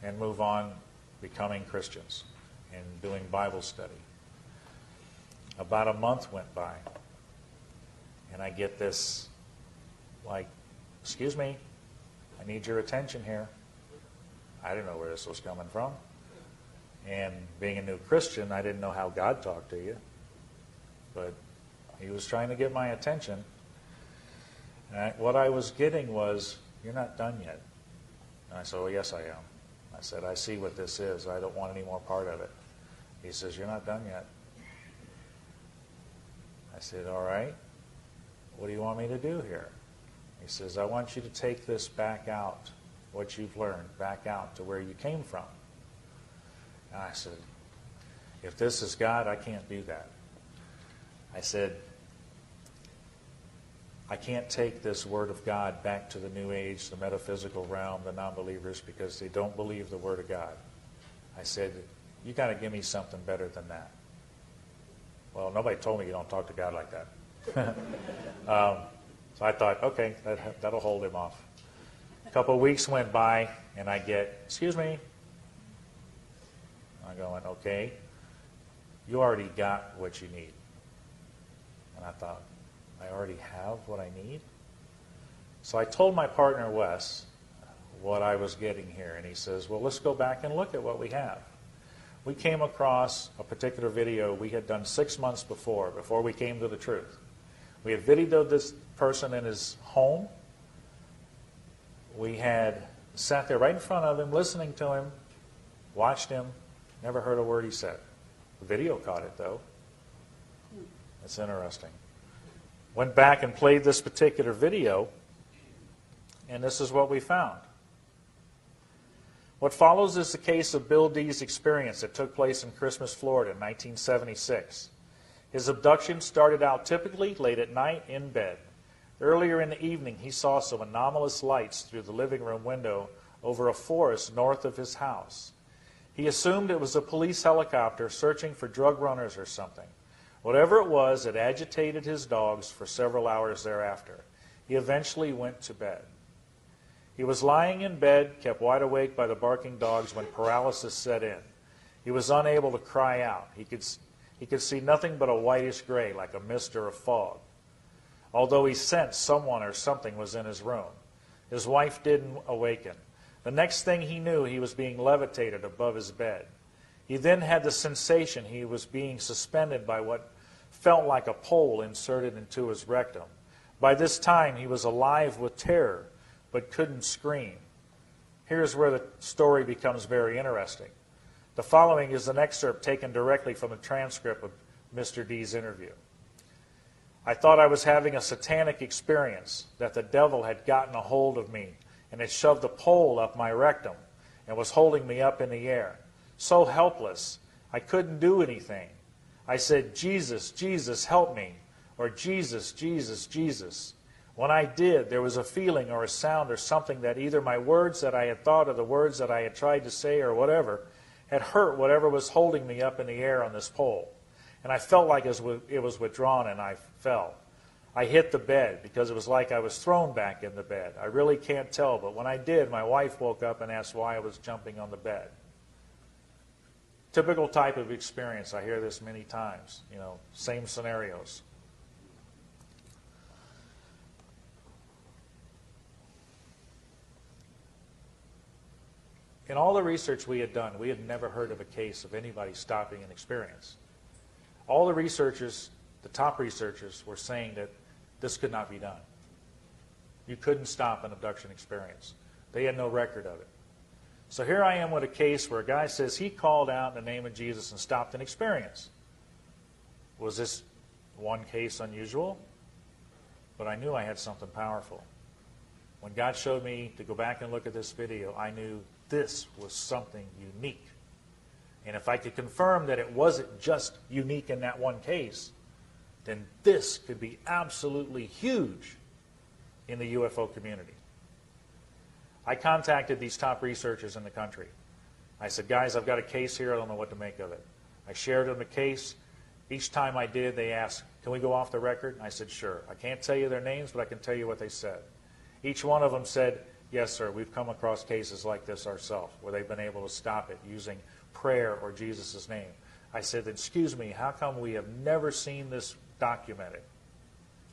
and move on becoming Christians and doing Bible study. About a month went by, and I get this, like, excuse me, I need your attention here. I didn't know where this was coming from. And being a new Christian, I didn't know how God talked to you. But he was trying to get my attention. And what I was getting was, you're not done yet. And I said, well, yes, I am. I said, I see what this is. I don't want any more part of it. He says, you're not done yet. I said, all right. What do you want me to do here? He says, I want you to take this back out, what you've learned, back out to where you came from. And I said, if this is God, I can't do that. I said, I can't take this Word of God back to the New Age, the metaphysical realm, the non-believers, because they don't believe the Word of God. I said, you got to give me something better than that. Well, nobody told me you don't talk to God like that. So I thought, okay, that'll hold him off. A couple of weeks went by, and I get, excuse me. I'm going, okay, you already got what you need. And I thought, I already have what I need? So I told my partner, Wes, what I was getting here. And he says, well, let's go back and look at what we have. We came across a particular video we had done 6 months before we came to the truth. We had videoed this person in his home. We had sat there right in front of him, listening to him, watched him, never heard a word he said. The video caught it, though. It's interesting. Went back and played this particular video, and this is what we found. What follows is the case of Bill D's experience that took place in Christmas, Florida in 1976. His abduction started out typically late at night in bed. Earlier in the evening, he saw some anomalous lights through the living room window over a forest north of his house. He assumed it was a police helicopter searching for drug runners or something. Whatever it was, it agitated his dogs for several hours thereafter. He eventually went to bed. He was lying in bed, kept wide awake by the barking dogs when paralysis set in. He was unable to cry out. He could see nothing but a whitish gray, like a mist or a fog, although he sensed someone or something was in his room. His wife didn't awaken. The next thing he knew, he was being levitated above his bed. He then had the sensation he was being suspended by what felt like a pole inserted into his rectum. By this time, he was alive with terror, but couldn't scream. Here's where the story becomes very interesting. The following is an excerpt taken directly from a transcript of Mr. D's interview. I thought I was having a satanic experience, that the devil had gotten a hold of me and had shoved a pole up my rectum and was holding me up in the air. So helpless, I couldn't do anything. I said, Jesus, Jesus, help me, or Jesus, Jesus, Jesus. When I did, there was a feeling or a sound or something that either my words that I had thought or the words that I had tried to say or whatever had hurt whatever was holding me up in the air on this pole. And I felt like it was withdrawn and I fell. I hit the bed because it was like I was thrown back in the bed. I really can't tell, but when I did, my wife woke up and asked why I was jumping on the bed. Typical type of experience. I hear this many times, same scenarios. In all the research we had done, we had never heard of a case of anybody stopping an experience. All the researchers, the top researchers, were saying that this could not be done. You couldn't stop an abduction experience. They had no record of it. So here I am with a case where a guy says he called out in the name of Jesus and stopped an experience. Was this one case unusual? But I knew I had something powerful. When God showed me to go back and look at this video, I knew this was something unique. And if I could confirm that it wasn't just unique in that one case, then this could be absolutely huge in the UFO community. I contacted these top researchers in the country. I said, guys, I've got a case here. I don't know what to make of it. I shared them the case. Each time I did, they asked, can we go off the record? And I said, sure. I can't tell you their names, but I can tell you what they said. Each one of them said, yes, sir, we've come across cases like this ourselves, where they've been able to stop it using prayer or Jesus' name. I said, excuse me, how come we have never seen this documented?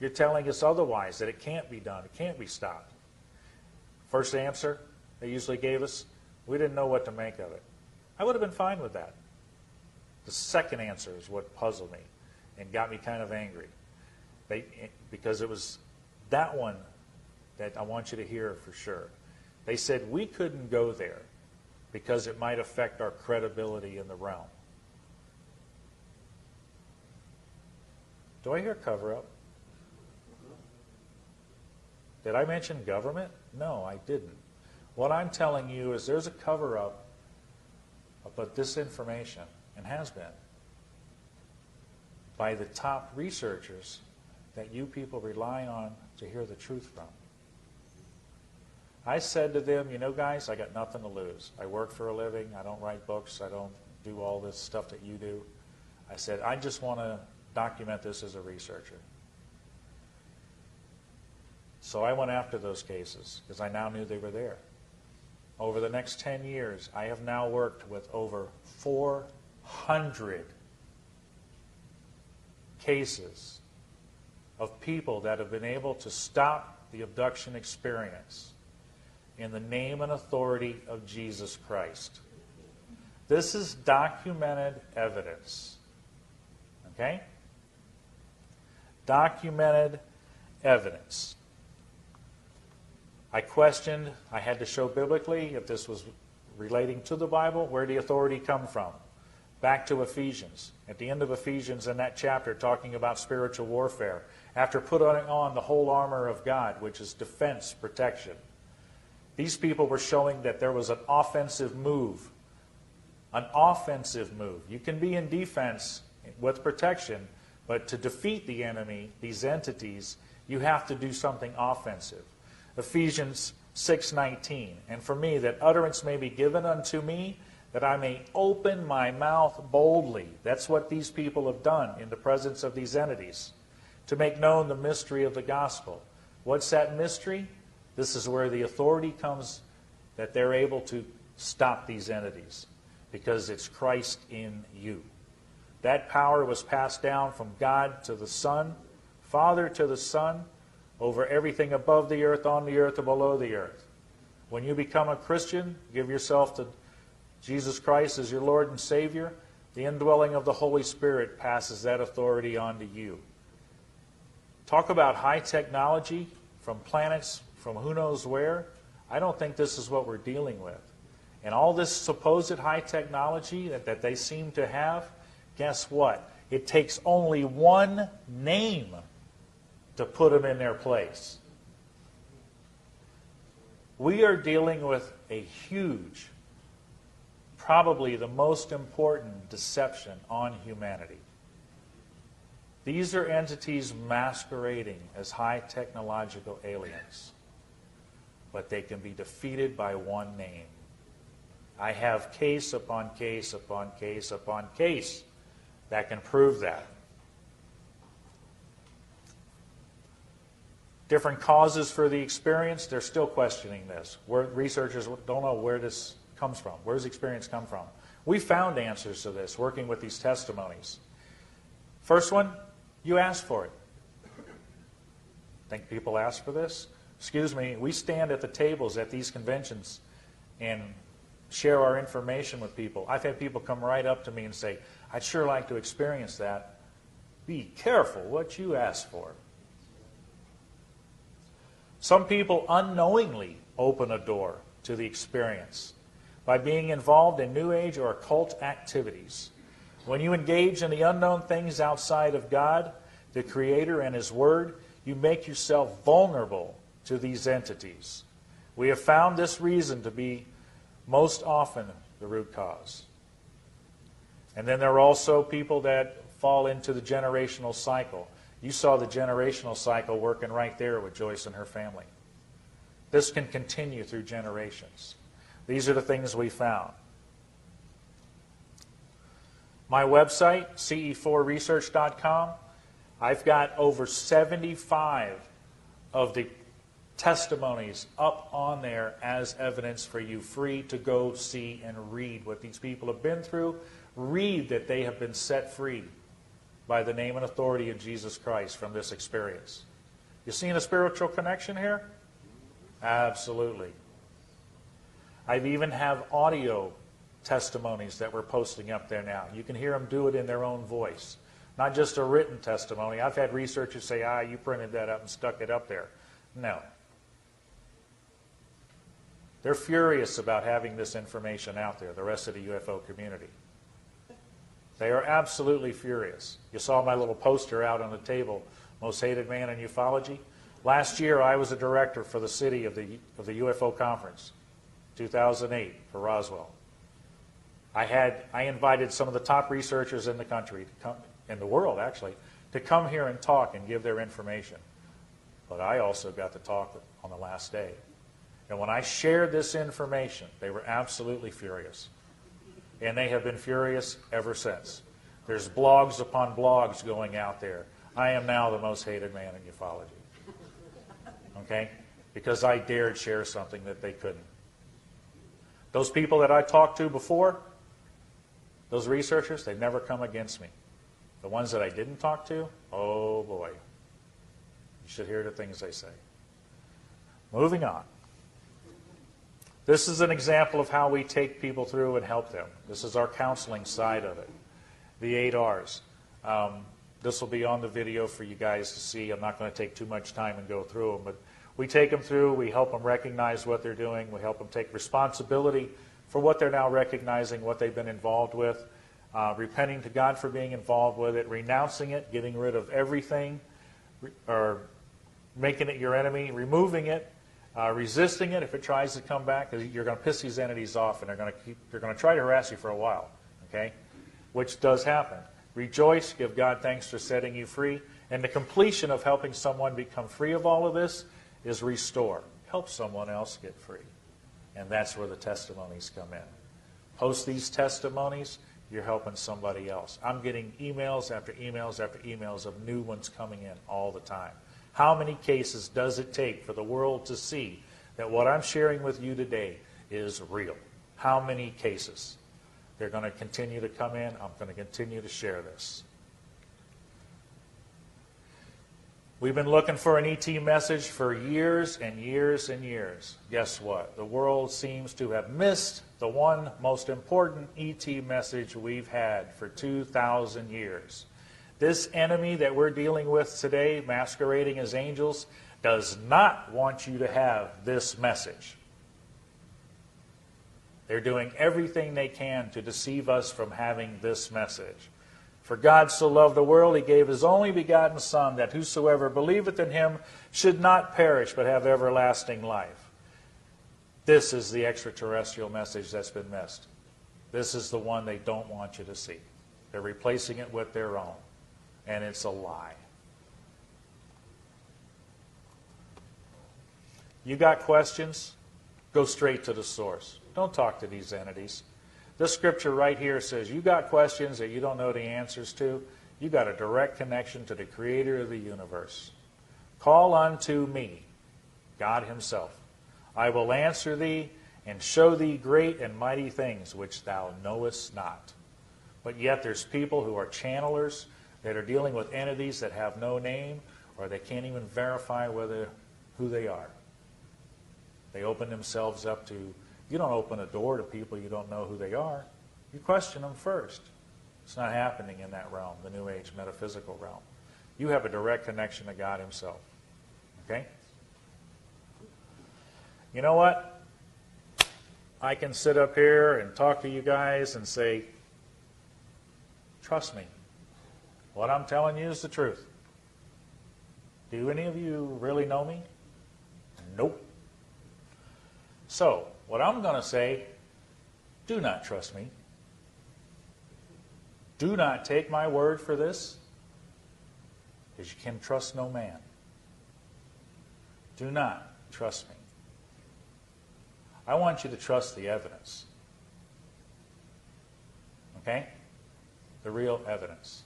You're telling us otherwise, that it can't be done, it can't be stopped. First answer they usually gave us, we didn't know what to make of it. I would have been fine with that. The second answer is what puzzled me and got me kind of angry. Because it was that one that I want you to hear for sure. They said we couldn't go there because it might affect our credibility in the realm. Do I hear cover-up? Did I mention government? No, I didn't. What I'm telling you is there's a cover-up about this information, and has been, by the top researchers that you people rely on to hear the truth from. I said to them, you know, guys, I got nothing to lose. I work for a living. I don't write books. I don't do all this stuff that you do. I said, I just want to document this as a researcher. So I went after those cases because I now knew they were there. Over the next 10 years, I have now worked with over 400 cases of people that have been able to stop the abduction experience in the name and authority of Jesus Christ. This is documented evidence. Okay? Documented evidence. I questioned, I had to show biblically if this was relating to the Bible, where did the authority come from? Back to Ephesians. At the end of Ephesians, in that chapter, talking about spiritual warfare, after putting on the whole armor of God, which is defense, protection, these people were showing that there was an offensive move. An offensive move. You can be in defense with protection, but to defeat the enemy, these entities, you have to do something offensive. Ephesians 6:19, and for me, that utterance may be given unto me, that I may open my mouth boldly. That's what these people have done in the presence of these entities, to make known the mystery of the gospel. What's that mystery? This is where the authority comes, that they're able to stop these entities, because it's Christ in you. That power was passed down from God to the Son, Father to the Son, over everything above the earth, on the earth, or below the earth. When you become a Christian, give yourself to Jesus Christ as your Lord and Savior, the indwelling of the Holy Spirit passes that authority on to you. Talk about high technology from planets from who knows where. I don't think this is what we're dealing with. And all this supposed high technology that they seem to have, guess what? It takes only one name to put them in their place. We are dealing with a huge, probably the most important deception on humanity. These are entities masquerading as high technological aliens, but they can be defeated by one name. I have case upon case upon case upon case that can prove that. Different causes for the experience, they're still questioning this. Researchers don't know where this comes from. Where does the experience come from? We found answers to this working with these testimonies. First one, you asked for it. Think people ask for this? Excuse me, we stand at the tables at these conventions and share our information with people. I've had people come right up to me and say, I'd sure like to experience that. Be careful what you ask for. Some people unknowingly open a door to the experience by being involved in New Age or occult activities. When you engage in the unknown things outside of God, the Creator and His Word, you make yourself vulnerable to these entities. We have found this reason to be most often the root cause. And then there are also people that fall into the generational cycle. You saw the generational cycle working right there with Joyce and her family. This can continue through generations. These are the things we found. My website, ce4research.com, I've got over 75 of the testimonies up on there as evidence for you, free to go see and read what these people have been through. Read that they have been set free by the name and authority of Jesus Christ from this experience. You seeing a spiritual connection here? Absolutely. I've even have audio testimonies that we're posting up there now. You can hear them do it in their own voice. Not just a written testimony. I've had researchers say, you printed that up and stuck it up there. No. They're furious about having this information out there, the rest of the UFO community. They are absolutely furious. You saw my little poster out on the table, Most Hated Man in Ufology. Last year, I was a director for the city of the UFO conference, 2008, for Roswell. I invited some of the top researchers in the country, in the world actually, to come here and talk and give their information. But I also got to talk on the last day. And when I shared this information, they were absolutely furious. And they have been furious ever since. There's blogs upon blogs going out there. I am now the most hated man in ufology. Okay? Because I dared share something that they couldn't. Those people that I talked to before, those researchers, they've never come against me. The ones that I didn't talk to, oh boy. You should hear the things they say. Moving on. This is an example of how we take people through and help them. This is our counseling side of it. The 8 R's. This will be on the video for you guys to see. I'm not going to take too much time and go through them, but we take them through, we help them recognize what they're doing, we help them take responsibility for what they're now recognizing, what they've been involved with, repenting to God for being involved with it, renouncing it, getting rid of everything, or making it your enemy, removing it, resisting it if it tries to come back, because you're going to piss these entities off and they're going to try to harass you for a while, okay? Which does happen. Rejoice, give God thanks for setting you free, and the completion of helping someone become free of all of this is restore. Help someone else get free. And that's where the testimonies come in. Post these testimonies, you're helping somebody else. I'm getting emails after emails after emails of new ones coming in all the time. How many cases does it take for the world to see that what I'm sharing with you today is real? How many cases? They're going to continue to come in. I'm going to continue to share this. We've been looking for an ET message for years and years and years. Guess what? The world seems to have missed the one most important ET message we've had for 2,000 years. This enemy that we're dealing with today, masquerading as angels, does not want you to have this message. They're doing everything they can to deceive us from having this message. For God so loved the world, he gave his only begotten Son, that whosoever believeth in him should not perish, but have everlasting life. This is the extraterrestrial message that's been missed. This is the one they don't want you to see. They're replacing it with their own. And it's a lie. You got questions? Go straight to the source. Don't talk to these entities. This scripture right here says you got questions that you don't know the answers to. You got a direct connection to the creator of the universe. Call unto me, God himself. I will answer thee and show thee great and mighty things which thou knowest not. But yet there's people who are channelers that are dealing with entities that have no name, or they can't even verify who they are. They open themselves up to, you don't open a door to people you don't know who they are. You question them first. It's not happening in that realm, the New Age metaphysical realm. You have a direct connection to God himself. Okay? You know what? I can sit up here and talk to you guys and say, trust me. What I'm telling you is the truth. Do any of you really know me? Nope. So, what I'm going to say, do not trust me. Do not take my word for this, because you can trust no man. Do not trust me. I want you to trust the evidence. Okay? The real evidence.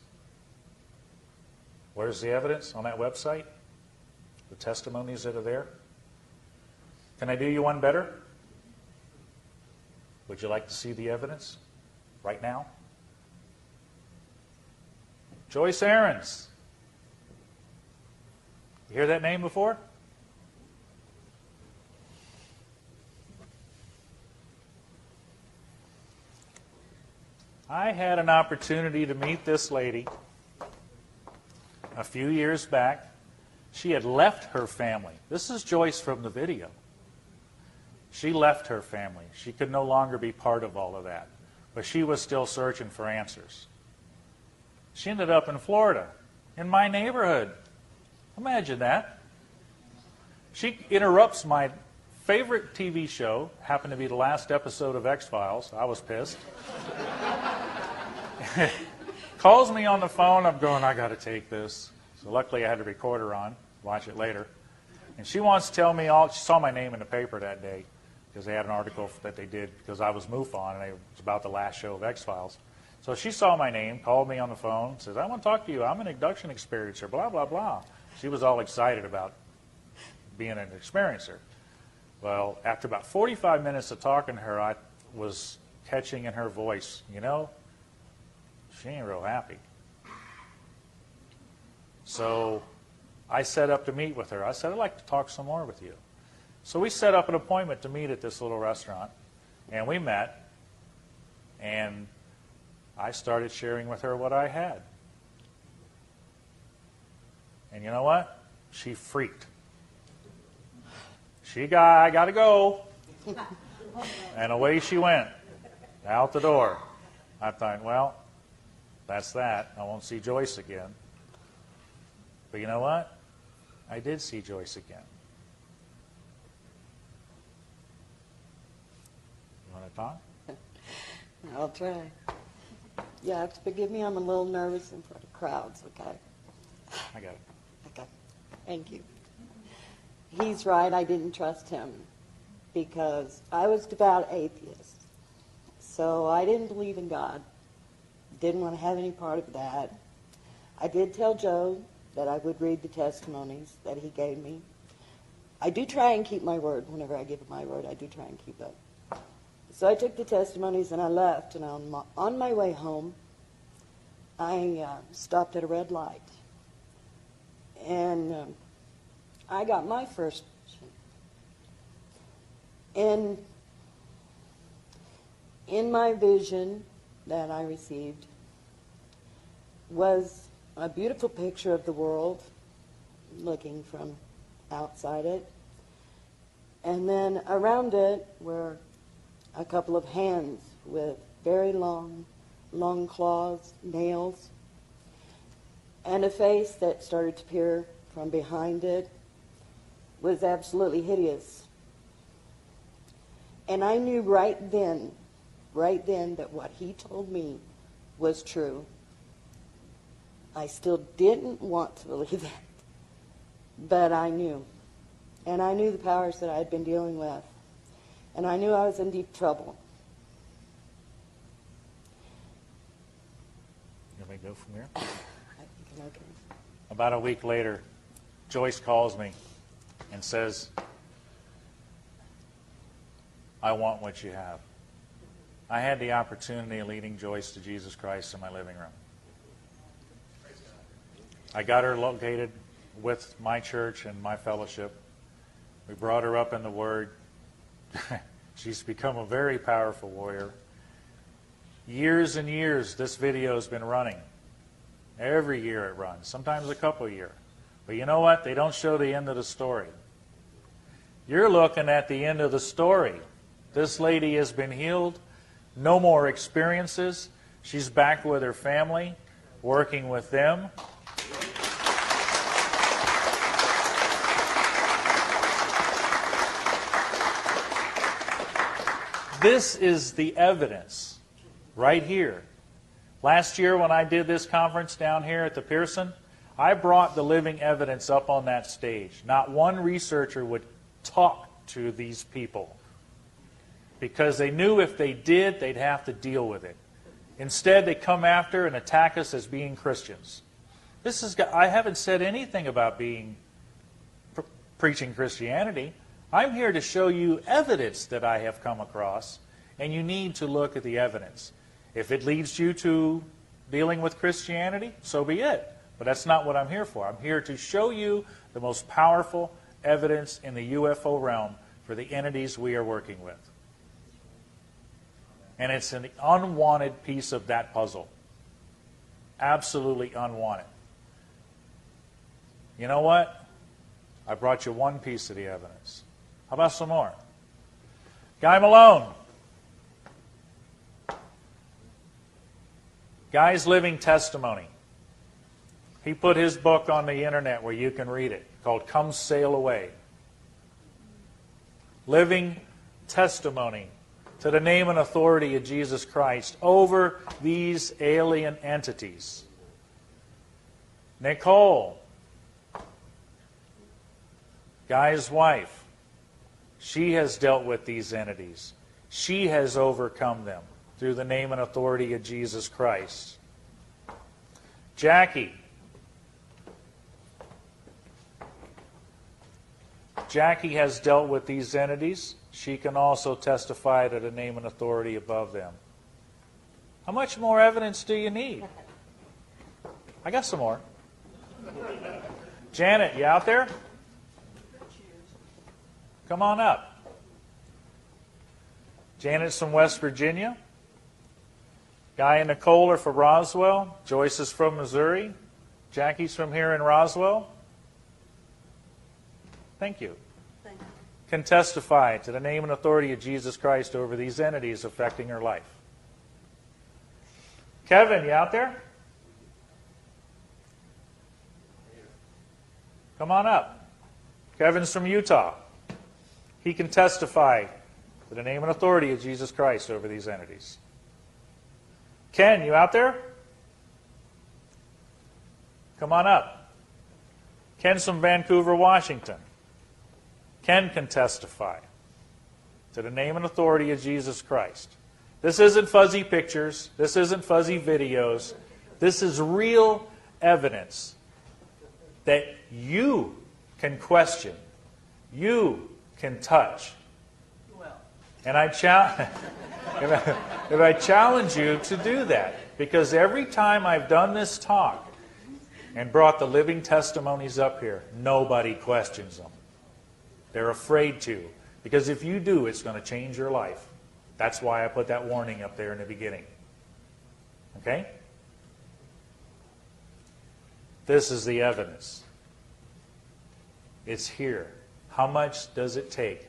Where's the evidence? On that website? The testimonies that are there? Can I do you one better? Would you like to see the evidence right now? Joyce Aarons. You hear that name before? I had an opportunity to meet this lady a few years back. She had left her family. This is Joyce from the video. She left her family. She could no longer be part of all of that. But she was still searching for answers. She ended up in Florida, in my neighborhood. Imagine that. She interrupts my favorite TV show, happened to be the last episode of X-Files. I was pissed. Calls me on the phone. I'm going, I got to take this. So luckily I had the recorder on. Watch it later. And she wants to tell me all. She saw my name in the paper that day because they had an article that they did because I was MUFON and it was about the last show of X-Files. So she saw my name, called me on the phone, says, I want to talk to you. I'm an abduction experiencer, blah, blah, blah. She was all excited about being an experiencer. Well, after about 45 minutes of talking to her, I was catching in her voice, you know, she ain't real happy. So I set up to meet with her. I said, I'd like to talk some more with you. So we set up an appointment to meet at this little restaurant, and we met, and I started sharing with her what I had. And you know what? She freaked. I got to go. And away she went, out the door. I thought, well, that's that. I won't see Joyce again. But you know what? I did see Joyce again. You want to talk? I'll try. You have to forgive me. I'm a little nervous in front of crowds, okay? I got it. Okay. Thank you. He's right. I didn't trust him because I was devout atheist. So I didn't believe in God. Didn't want to have any part of that. I did tell Joe that I would read the testimonies that he gave me. I do try and keep my word. Whenever I give my word, I do try and keep it. So I took the testimonies and I left, and on my way home, I stopped at a red light. And I got my first vision. And in my vision that I received was a beautiful picture of the world, looking from outside it. And then around it were a couple of hands with very long claws, nails, and a face that started to peer from behind it. Was absolutely hideous. And I knew right then that what he told me was true. I still didn't want to believe that, but I knew. And I knew the powers that I had been dealing with. And I knew I was in deep trouble. You want me to go from here? Okay. About a week later, Joyce calls me and says, I want what you have. I had the opportunity of leading Joyce to Jesus Christ in my living room. I got her located with my church and my fellowship. We brought her up in the Word. She's become a very powerful warrior. Years and years this video has been running. Every year it runs, sometimes a couple a year. But you know what? They don't show the end of the story. You're looking at the end of the story. This lady has been healed. No more experiences. She's back with her family, working with them. This is the evidence right here. Last year when I did this conference down here at the Pearson, I brought the living evidence up on that stage. Not one researcher would talk to these people because they knew if they did, they'd have to deal with it. Instead, they come after and attack us as being Christians. I haven't said anything about preaching Christianity. I'm here to show you evidence that I have come across, and you need to look at the evidence. If it leads you to dealing with Christianity, so be it. But that's not what I'm here for. I'm here to show you the most powerful evidence in the UFO realm for the entities we are working with. And it's an unwanted piece of that puzzle. Absolutely unwanted. You know what? I brought you one piece of the evidence. How about some more? Guy Malone. Guy's living testimony. He put his book on the internet where you can read it, called Come Sail Away. Living testimony to the name and authority of Jesus Christ over these alien entities. Nicole, Guy's wife, she has dealt with these entities. She has overcome them through the name and authority of Jesus Christ. Jackie has dealt with these entities. She can also testify to the name and authority above them. How much more evidence do you need? I got some more. Janet, you out there? Come on up. Janet's from West Virginia. Guy and Nicole are from Roswell. Joyce is from Missouri. Jackie's from here in Roswell. Thank you. Thank you. Can testify to the name and authority of Jesus Christ over these entities affecting her life. Kevin, you out there? Come on up. Kevin's from Utah. He can testify to the name and authority of Jesus Christ over these entities. Ken, you out there? Come on up. Ken's from Vancouver, Washington. Ken can testify to the name and authority of Jesus Christ. This isn't fuzzy pictures. This isn't fuzzy videos. This is real evidence that you can question, you can touch, And I challenge you to do that, because every time I've done this talk and brought the living testimonies up here, nobody questions them. They're afraid to, because if you do, it's going to change your life. That's why I put that warning up there in the beginning. Okay? This is the evidence. It's here. How much does it take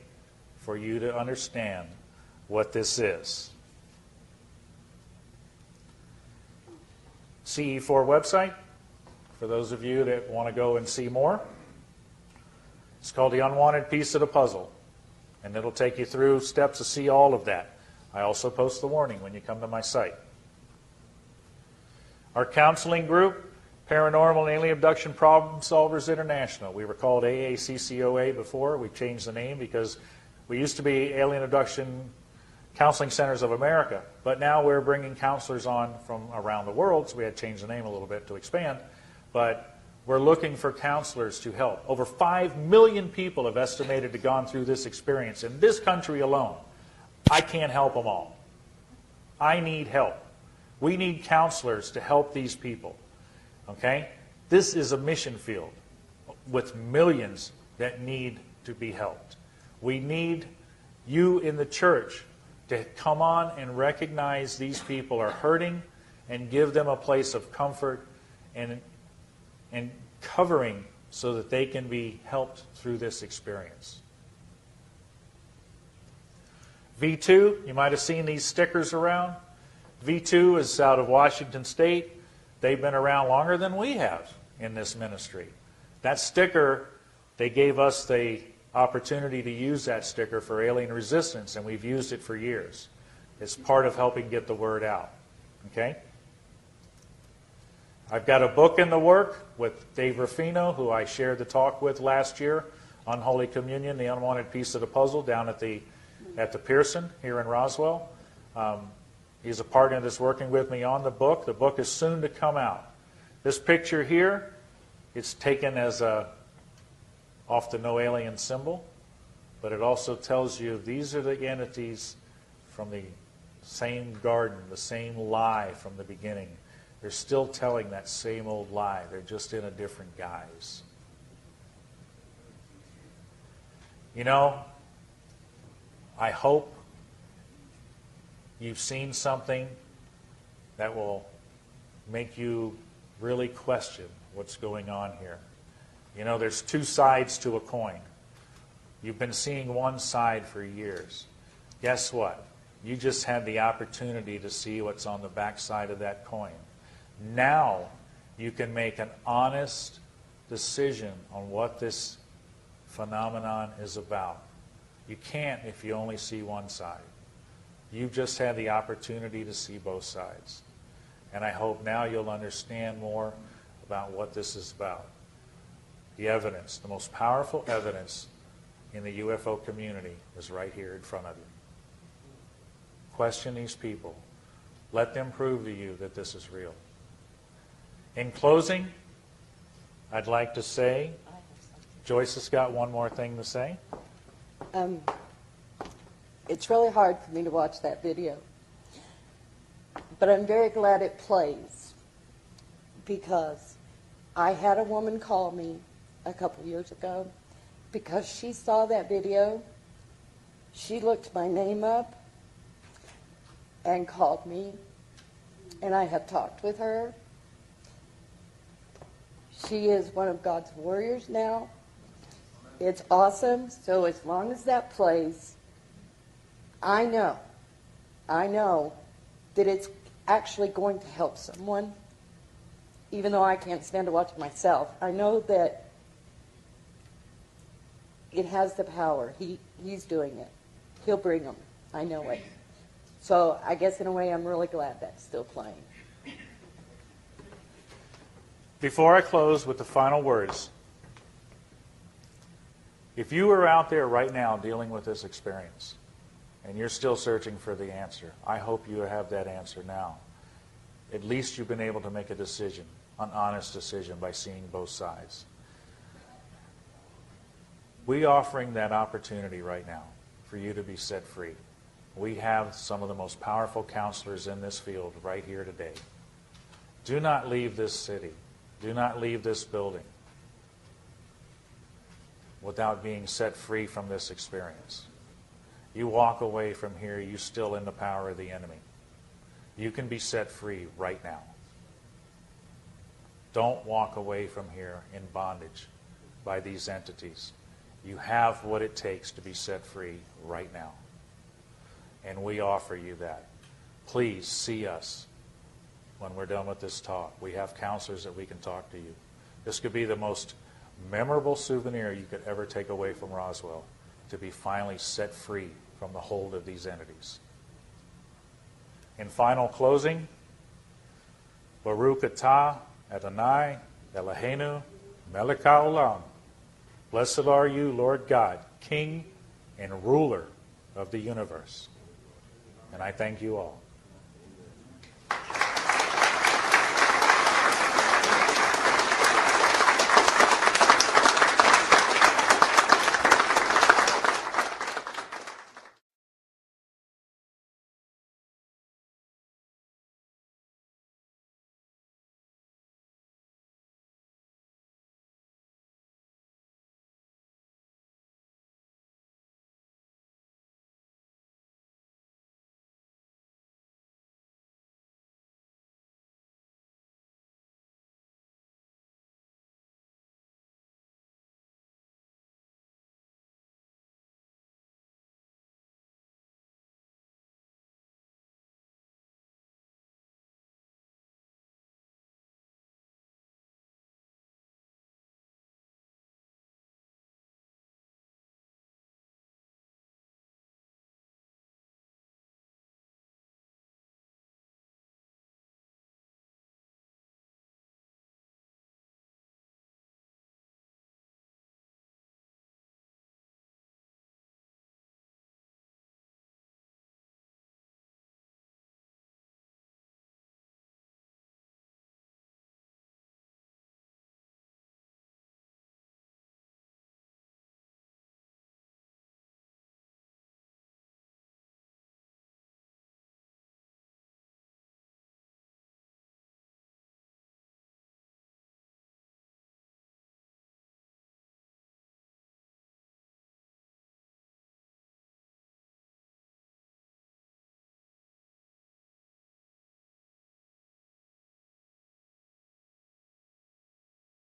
for you to understand what this is? CE4 website, for those of you that want to go and see more. It's called The Unwanted Piece of the Puzzle, and it'll take you through steps to see all of that. I also post the warning when you come to my site. Our counseling group, Paranormal and Alien Abduction Problem Solvers International. We were called AACCOA before. We changed the name because we used to be Alien Abduction Counseling Centers of America, but now we're bringing counselors on from around the world, so we had to change the name a little bit to expand. But we're looking for counselors to help. Over 5 million people have estimated to gone through this experience in this country alone. I can't help them all. I need help. We need counselors to help these people. Okay? This is a mission field with millions that need to be helped. We need you in the church to come on and recognize these people are hurting and give them a place of comfort and covering so that they can be helped through this experience. V2, you might have seen these stickers around. V2 is out of Washington State. They've been around longer than we have in this ministry. That sticker, they gave us the opportunity to use that sticker for alien resistance, and we've used it for years. It's part of helping get the word out. Okay? I've got a book in the work with Dave Ruffino, who I shared the talk with last year, Unholy Communion, the Unwanted Piece of the Puzzle, down at the Pearson here in Roswell. He's a partner that's working with me on the book. The book is soon to come out. This picture here, it's taken as a off the no alien symbol, but it also tells you these are the entities from the same garden, the same lie from the beginning. They're still telling that same old lie. They're just in a different guise. You know, I hope you've seen something that will make you really question what's going on here. You know, there's two sides to a coin. You've been seeing one side for years. Guess what? You just had the opportunity to see what's on the back side of that coin. Now you can make an honest decision on what this phenomenon is about. You can't if you only see one side. You've just had the opportunity to see both sides. And I hope now you'll understand more about what this is about. The evidence, the most powerful evidence in the UFO community is right here in front of you. Question these people. Let them prove to you that this is real. In closing, I'd like to say, Joyce has got one more thing to say. It's really hard for me to watch that video, but I'm very glad it plays, because I had a woman call me a couple years ago because she saw that video. She looked my name up and called me, and I have talked with her. She is one of God's warriors now. It's awesome. So as long as that plays, I know that it's actually going to help someone, even though I can't stand to watch it myself. I know that it has the power. He's doing it. He'll bring them. I know it. So I guess in a way I'm really glad that's still playing. Before I close with the final words, if you are out there right now dealing with this experience and you're still searching for the answer, I hope you have that answer now. At least you've been able to make a decision, an honest decision, by seeing both sides. We're offering that opportunity right now for you to be set free. We have some of the most powerful counselors in this field right here today. Do not leave this city. Do not leave this building without being set free from this experience. You walk away from here, you're still in the power of the enemy. You can be set free right now. Don't walk away from here in bondage by these entities. You have what it takes to be set free right now. And we offer you that. Please see us when we're done with this talk. We have counselors that we can talk to you. This could be the most memorable souvenir you could ever take away from Roswell, to be finally set free from the hold of these entities. In final closing, Baruch atah Adonai Eloheinu melech haolam. Blessed are you, Lord God, King and ruler of the universe. And I thank you all.